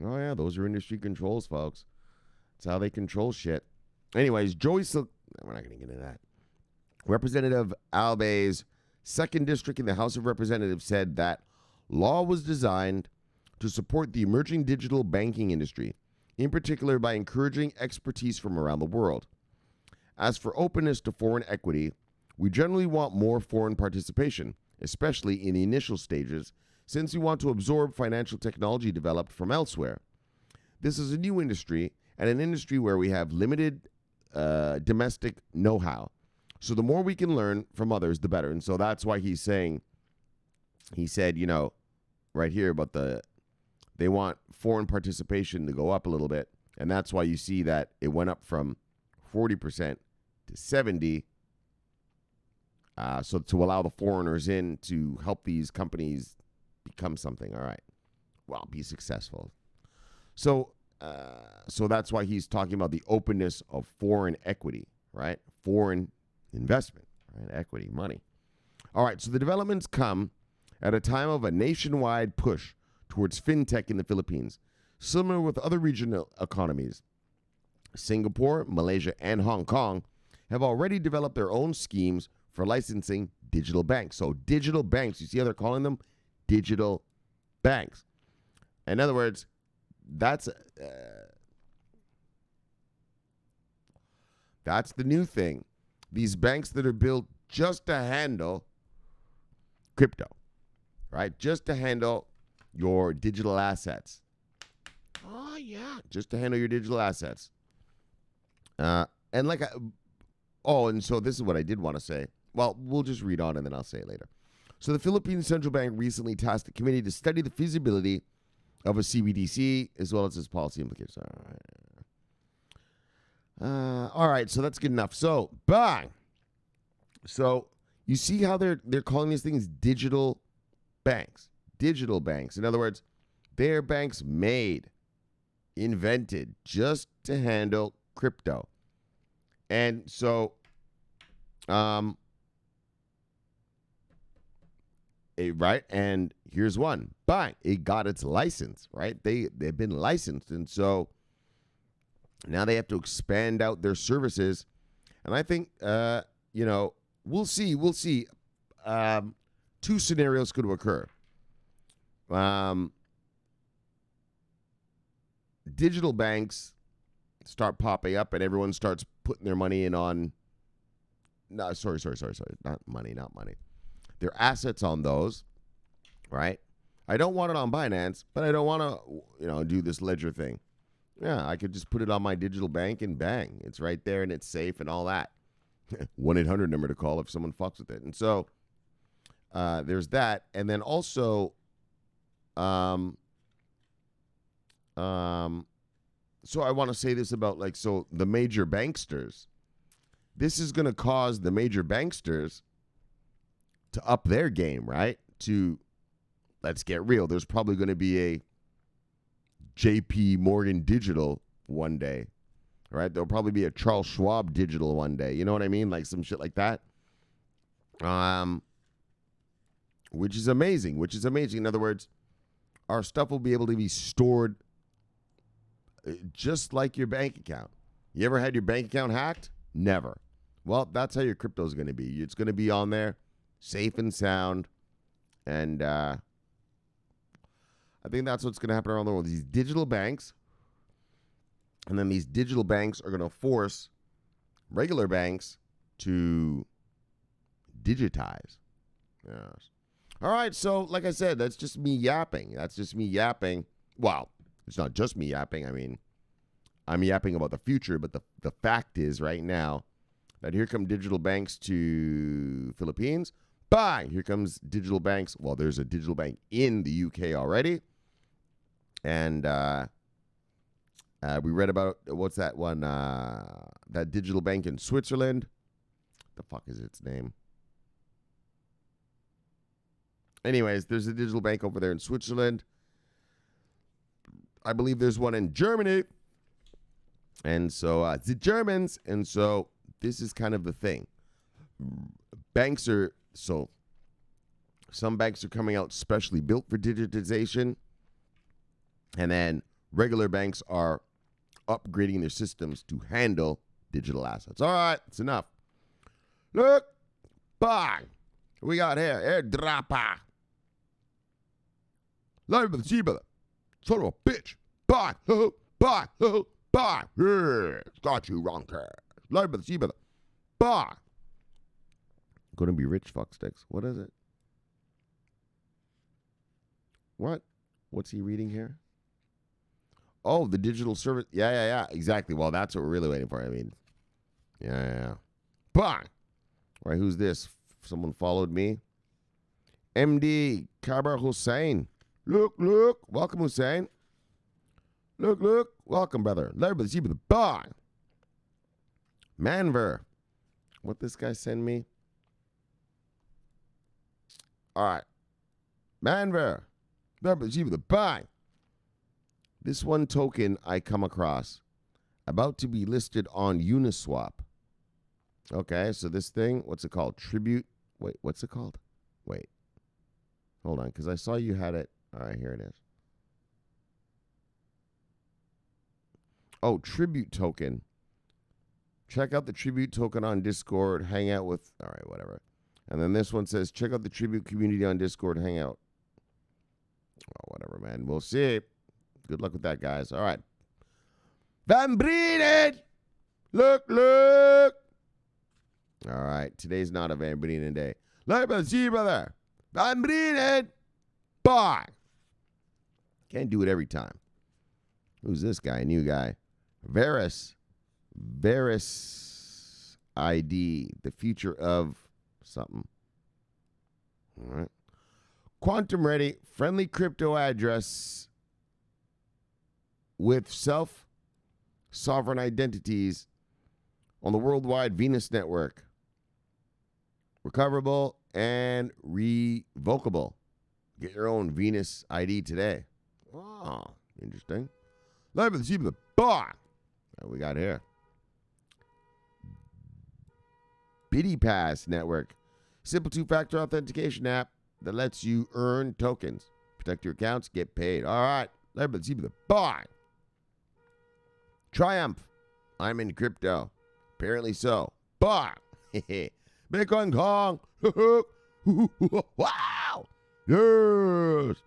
Oh, yeah, those are industry controls, folks. That's how they control shit. Anyways, we're not going to get into that. Representative Aave's 2nd District in the House of Representatives said that law was designed to support the emerging digital banking industry, in particular by encouraging expertise from around the world. As for openness to foreign equity, we generally want more foreign participation, especially in the initial stages, since we want to absorb financial technology developed from elsewhere. This is a new industry, and an industry where we have limited domestic know-how. So the more we can learn from others, the better. And so that's why he said, right here about they want foreign participation to go up a little bit. And that's why you see that it went up from 40% to 70. So to allow the foreigners in to help these companies become something. All right. Well, be successful. So that's why he's talking about the openness of foreign equity, right? Foreign investment, right? Equity, money. All right. So the developments come at a time of a nationwide push towards fintech in the Philippines, similar with other regional economies. Singapore, Malaysia, and Hong Kong have already developed their own schemes for licensing digital banks. So digital banks, you see how they're calling them? Digital banks. In other words, that's the new thing. These banks that are built just to handle crypto, right? Just to handle your digital assets. Oh, yeah. Just to handle your digital assets. And so this is what I did want to say. Well, we'll just read on and then I'll say it later. So the Philippine Central Bank recently tasked the committee to study the feasibility of a CBDC as well as its policy implications. All right, so that's good enough. So, bang. So you see how they're calling these things digital banks. Digital banks. In other words, they're banks invented just to handle crypto. And so, right? And here's one. Bang. It got its license, right? They've been licensed. And so now they have to expand out their services. And I think, we'll see. Two scenarios could occur. Digital banks start popping up and everyone starts putting their money in on, no, sorry. Not money. Their assets on those, right? I don't want it on Binance, but I don't want to, do this ledger thing. Yeah, I could just put it on my digital bank and bang, it's right there and it's safe and all that. 1-800 number to call if someone fucks with it. And so there's that. And then also, so I want to say this about the major banksters. This is going to cause the major banksters to up their game, right? Let's get real. There's probably going to be a JP Morgan Digital one day, right? There'll probably be a Charles Schwab Digital one day. You know what I mean? Like some shit like that. Which is amazing. In other words, our stuff will be able to be stored just like your bank account. You ever had your bank account hacked? Never. Well, that's how your crypto is going to be. It's going to be on there, safe and sound. And I think that's what's going to happen around the world. These digital banks, and then these digital banks are going to force regular banks to digitize. Yes. All right, so like I said, that's just me yapping. Well, it's not just me yapping. I mean, I'm yapping about the future, but the fact is right now that here come digital banks to Philippines. Bye! Here comes digital banks. Well, there's a digital bank in the UK already. And we read about, what's that one? That digital bank in Switzerland. The fuck is its name? Anyways, there's a digital bank over there in Switzerland. I believe there's one in Germany. And so, the Germans. And so, this is kind of the thing. Some banks are coming out specially built for digitization. And then regular banks are upgrading their systems to handle digital assets. All right, it's enough. Look, bang. We got here, airdropper. Live with the sea, brother. Son of a bitch. Bye. Bye. Bye. Yeah. Got you wrong. Live with the sea, brother. Bye. Gonna be rich, fucksticks. What is it? What? What's he reading here? Oh, the digital service. Yeah. Exactly. Well, that's what we're really waiting for. I mean, yeah. Bye. All right, who's this? Someone followed me. MD Kabar Hussein. Look. Welcome, Hussein. Look. Welcome, brother. Larry, the bye. Manver. What this guy send me? All right. Manver. The buy. This one token I come across. About to be listed on Uniswap. Okay, so this thing, what's it called? Tribute. Wait, what's it called? Wait. Hold on, because I saw you had it. All right, here it is. Oh, Tribute token. Check out the Tribute token on Discord. Hang out with... All right, whatever. And then this one says, check out the Tribute community on Discord. Hang out. Oh, whatever, man. We'll see. Good luck with that, guys. All right. Van Breden! Look, look! All right. Today's not a Van Breden day. See you, brother. Van Breden! Bye! Can't do it every time. Who's this guy? New guy. Varus ID. The future of something. All right. Quantum ready. Friendly crypto address with self-sovereign identities on the worldwide Venus network. Recoverable and revocable. Get your own Venus ID today. Oh, interesting. Live with the bar. What we got here? Biddy Pass network. Simple two-factor authentication app that lets you earn tokens. Protect your accounts, get paid. All right. Live with the bar. Triumph. I'm in crypto. Apparently so. Bar. Bitcoin Kong. Wow. Yes.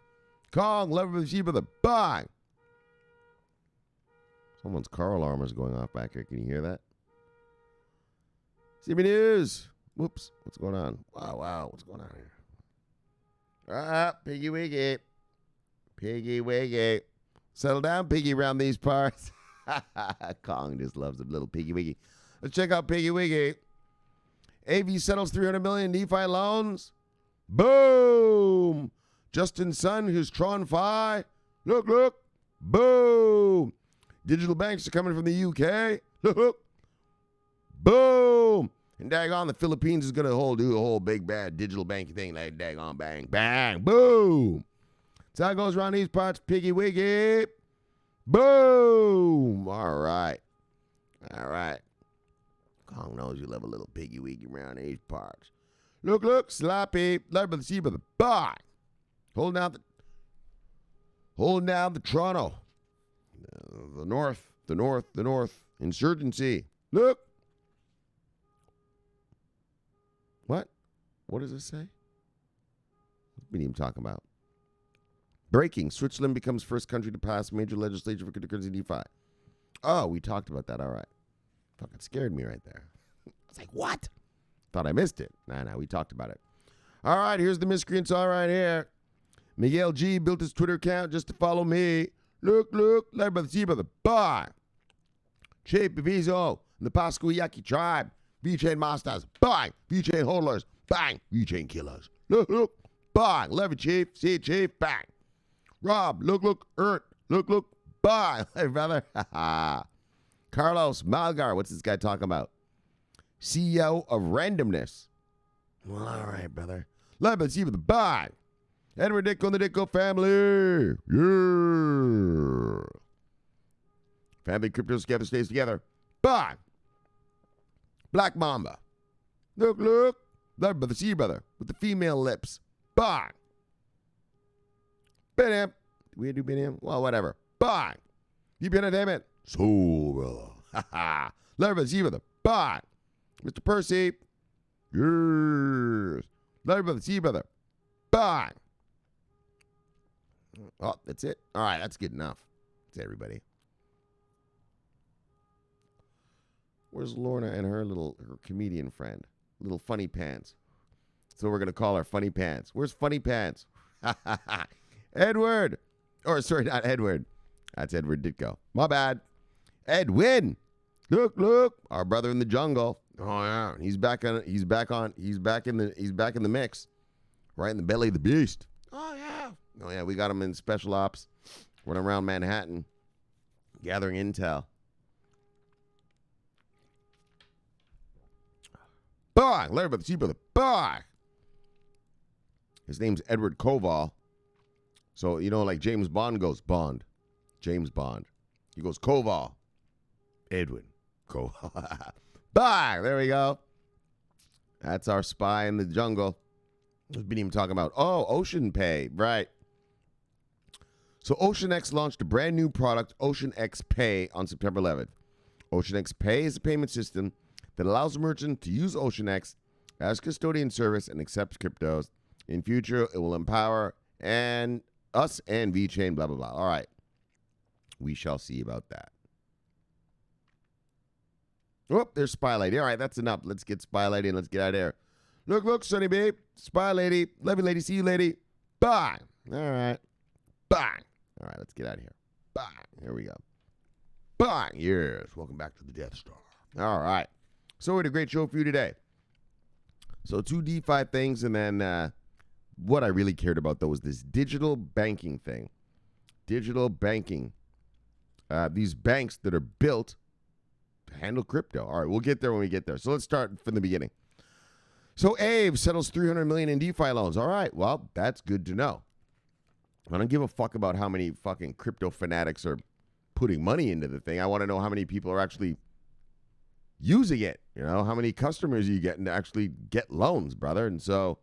Kong, lever the sheep of the buy. Someone's car alarm is going off back here. Can you hear that? CBNEWS. Whoops. What's going on? Wow. What's going on here? Piggy Wiggy. Piggy Wiggy. Settle down, Piggy, around these parts. Kong just loves a little Piggy Wiggy. Let's check out Piggy Wiggy. Aave settles $300 million DeFi loans. Boom. Justin Sun, who's TronFi. Look. Boom. Digital banks are coming from the UK. Look. Boom. And daggone, the Philippines is going to do a whole big bad digital banking thing like daggone bang, bang, boom. That's how it goes around these parts, Piggy Wiggy. Boom. All right. Kong knows you love a little Piggy Wiggy around these parts. Look, sloppy. Love by the sea by the bar. Hold down the Toronto. The north. Insurgency. Look. What? What does it say? What are you talking about? Breaking. Switzerland becomes first country to pass major legislation for cryptocurrency DeFi. Oh, we talked about that. All right. Fucking scared me right there. I was like, what? Thought I missed it. Nah, we talked about it. All right, here's the miscreants all right here. Miguel G built his Twitter account just to follow me. Look, live by the sea by the bar. Che Bevizo and the Pascuyaki tribe. VeChain masters, bang. VeChain hodlers, bang. VeChain killers. Look, bang. Levy chief, see chief, bang. Rob, look, Ert, look, bang. Hey, brother. Carlos Malgar, what's this guy talking about? CEO of Randomness. Well, all right, brother. Love and see with the bang. Edward Dicko and the Dicko family. Yeah. Family crypto together stays together. Bang. Black Mamba. Look. Love by the sea brother with the female lips. Bang. Benham. Do we do Benham? Well, whatever. Bang. You been a damn it. So, brother. Ha ha. Love by the sea brother. Bang. Mr. Percy. Yes. Love by the sea brother. Bang. Oh, that's it. All right, that's good enough. That's everybody. Where's Lorna and her comedian friend? Little Funny Pants. So we're going to call her Funny Pants. Where's Funny Pants? Edward. Or, sorry, not Edward. That's Edward Ditko. My bad. Edwin. Look. Our brother in the jungle. Oh, yeah. He's back in the mix. Right in the belly of the beast. Oh, yeah. We got him in special ops. Running around Manhattan. Gathering intel. Bang! Larry by the Sea Brother. Bang! His name's Edward Koval. So, you know, like James Bond goes, Bond. James Bond. He goes, Koval. Edwin. Koval. Bang! There we go. That's our spy in the jungle. We've been even talking about, Ocean Pay. Right. So OceanX launched a brand new product, OceanX Pay, on September 11th. OceanX Pay is a payment system that allows a merchant to use OceanX as custodian service and accepts cryptos. In future, it will empower us and VeChain, blah, blah, blah. All right. We shall see about that. Oh, there's Spy Lady. All right, that's enough. Let's get Spy Lady and let's get out of here. Look, Sunny Babe. Spy Lady. Love you, lady. See you, lady. Bye. All right. Bye. All right, let's get out of here. Bye. Here we go. Bye. Yes. Welcome back to the Death Star. All right. So we had a great show for you today. So 2 DeFi things, and then what I really cared about, though, was this digital banking thing. Digital banking. These banks that are built to handle crypto. All right, we'll get there when we get there. So let's start from the beginning. So Aave settles $300 million in DeFi loans. All right, well, that's good to know. I don't give a fuck about how many fucking crypto fanatics are putting money into the thing. I want to know how many people are actually using it. You know, how many customers are you getting to actually get loans, brother? And so,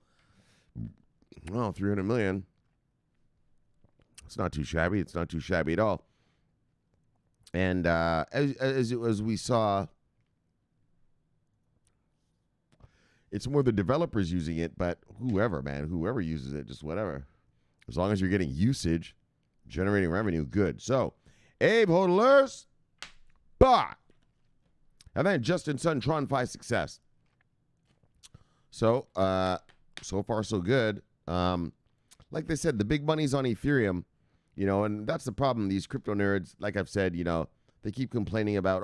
well, $300 million. It's not too shabby. It's not too shabby at all. And as we saw, it's more the developers using it, but whoever uses it, just whatever. As long as you're getting usage, generating revenue, good. So, Aave hodlers, bah! And then Justin Sun, TronFi success. So, so far so good. Like they said, the big money's on Ethereum, you know, and that's the problem. These crypto nerds, like I've said, you know, they keep complaining about,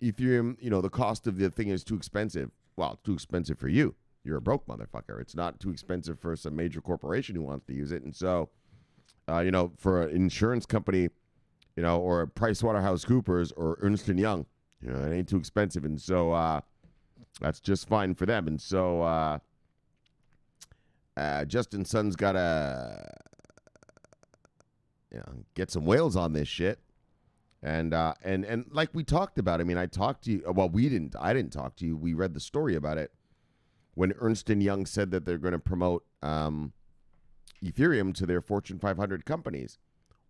Ethereum, you know, the cost of the thing is too expensive. Well, it's too expensive for you. You're a broke motherfucker. It's not too expensive for some major corporation who wants to use it. And so, you know, for an insurance company, you know, or a PricewaterhouseCoopers or Ernst & Young, you know, it ain't too expensive. And so that's just fine for them. And so Justin Sun's got to, you know, get some whales on this shit. And like we talked about, I mean, I talked to you. Well, I didn't talk to you. We read the story about it when Ernst & Young said that they're going to promote Ethereum to their Fortune 500 companies.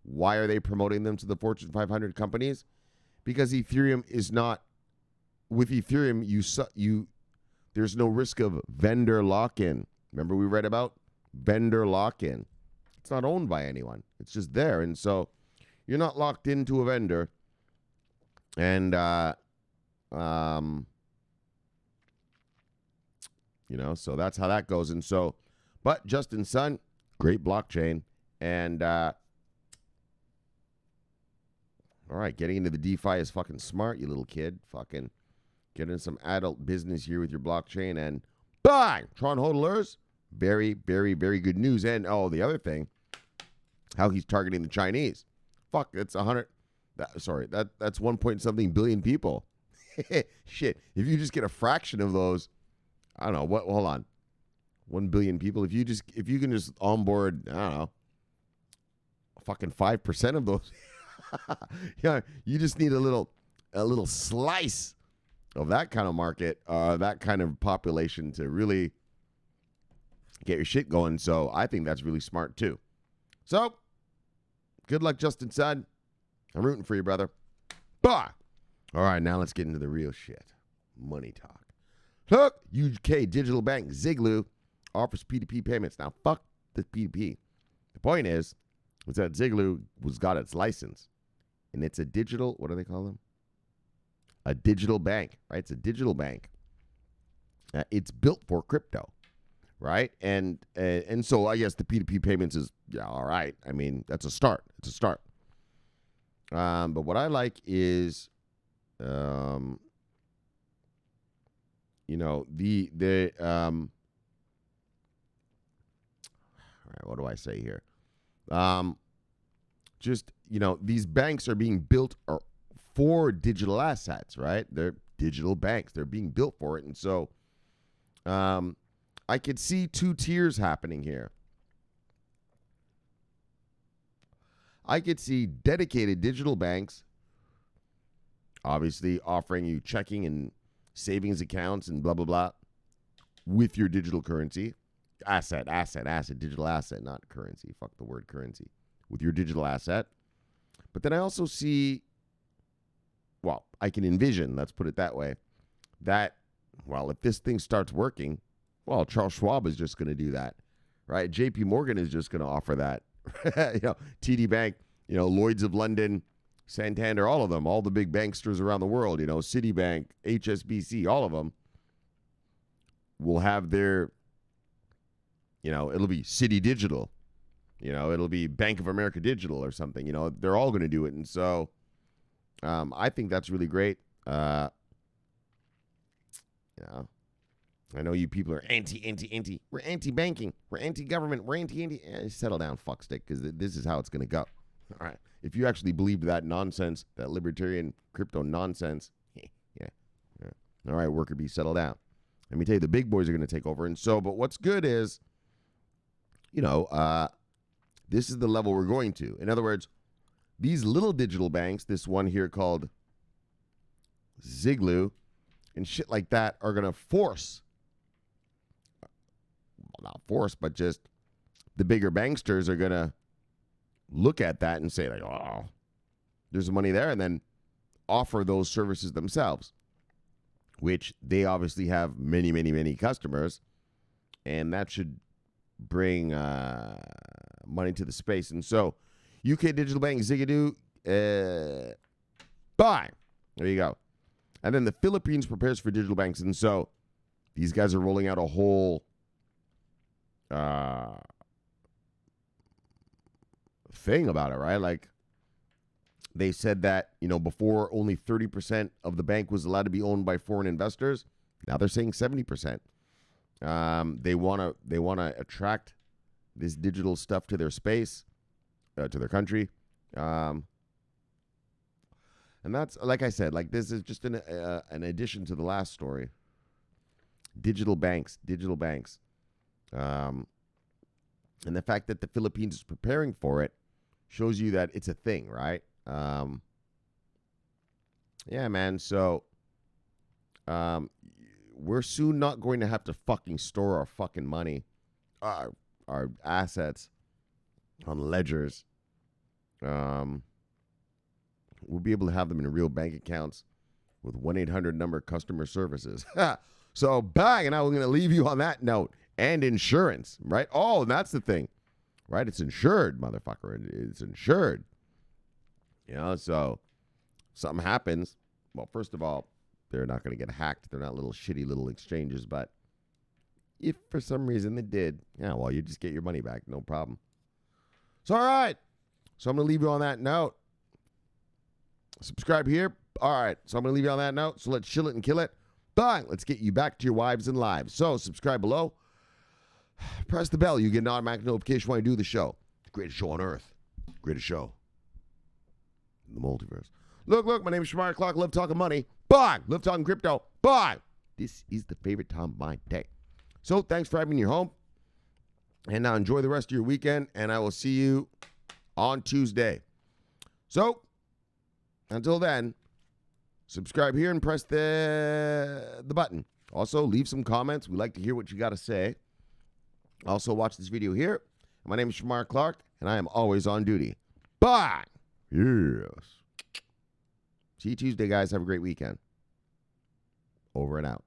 Why are they promoting them to the Fortune 500 companies? Because Ethereum is not, with Ethereum, there's no risk of vendor lock-in. Remember we read about vendor lock-in? It's not owned by anyone. It's just there. And so you're not locked into a vendor. And, you know, so that's how that goes. And so, but Justin Sun, great blockchain. And, all right, getting into the DeFi is fucking smart, you little kid. Fucking get into some adult business here with your blockchain. And bang! Tron hodlers, very, very, very good news. And, the other thing, how he's targeting the Chinese. Fuck, that's 100. That's 1 point something billion people. Shit, if you just get a fraction of those, I don't know, what, hold on. 1 billion people, if you can just onboard, I don't know, fucking 5% of those. Yeah, you just need a little slice of that kind of market, that kind of population to really get your shit going. So I think that's really smart too. So good luck, Justin Sun. I'm rooting for you, brother. Bah! All right, now let's get into the real shit. Money talk. Look, UK digital bank Ziglu offers P2P payments. Now, fuck the P2P. The point is that Ziglu got its license. And it's a digital, what do they call them? A digital bank, right? It's a digital bank. It's built for crypto, right? And so I guess the P2P payments is, yeah, all right. I mean, that's a start. It's a start. But what I like is, you know, all right, what do I say here? Just, you know, these banks are being built for digital assets, right? They're digital banks. They're being built for it. And so I could see two tiers happening here. I could see dedicated digital banks, obviously offering you checking and savings accounts and blah, blah, blah, with your digital currency. Asset, digital asset, not currency. Fuck the word currency. With your digital asset. But then I also see, well, I can envision, let's put it that way, that, well, if this thing starts working, well, Charles Schwab is just going to do that, right? JP Morgan is just going to offer that. TD Bank, Lloyds of London, Santander, all of them, all the big banksters around the world, Citibank, HSBC, all of them will have their, it'll be Citi Digital, it'll be Bank of America Digital or something, they're all going to do it. And so I think that's really great. I know you people are anti. We're anti-banking. We're anti-government. We're anti. Settle down, fuckstick, because this is how it's going to go. All right. If you actually believed that nonsense, that libertarian crypto nonsense, yeah. All right, worker bee, settle down. Let me tell you, the big boys are going to take over. And so, but what's good is, this is the level we're going to. In other words, these little digital banks, this one here called Ziglu and shit like that, are going to force, well, not force, but just the bigger banksters are going to look at that and say, like, oh, there's money there, and then offer those services themselves, which they obviously have many, many, many customers, and that should bring money to the space. And so, UK Digital Bank, Ziglu, buy. There you go. And then the Philippines prepares for digital banks. And so, these guys are rolling out a whole thing about it, right? Like, they said that, before only 30% of the bank was allowed to be owned by foreign investors. Now they're saying 70%. They want to attract this digital stuff to their space, to their country. And that's, like I said, like this is just an addition to the last story. Digital banks. And the fact that the Philippines is preparing for it shows you that it's a thing, right? Yeah, man. So, we're soon not going to have to fucking store our fucking money, our assets on ledgers. We'll be able to have them in real bank accounts with 1-800 number customer services. So, bang, and now we're going to leave you on that note. And insurance, right? Oh, and that's the thing, right? It's insured, motherfucker. It's insured. So something happens. Well, first of all, they're not going to get hacked. They're not little shitty little exchanges. But if for some reason they did, yeah, well, you just get your money back. No problem. So, all right. So I'm going to leave you on that note. Subscribe here. All right. So I'm going to leave you on that note. So let's chill it and kill it. But let's get you back to your wives and lives. So subscribe below. Press the bell. You get an automatic notification when I do the show. The greatest show on earth. Greatest show in the multiverse. Look, my name is Shomari Clarke. Love talking money. Bye. Love talking crypto. Bye. This is the favorite time of my day. So thanks for having me in your home. And now enjoy the rest of your weekend. And I will see you on Tuesday. So until then, subscribe here and press the button. Also, leave some comments. We like to hear what you got to say. Also, watch this video here. My name is Shomari Clarke, and I am always on duty. Bye. Yes. See you Tuesday, guys. Have a great weekend. Over and out.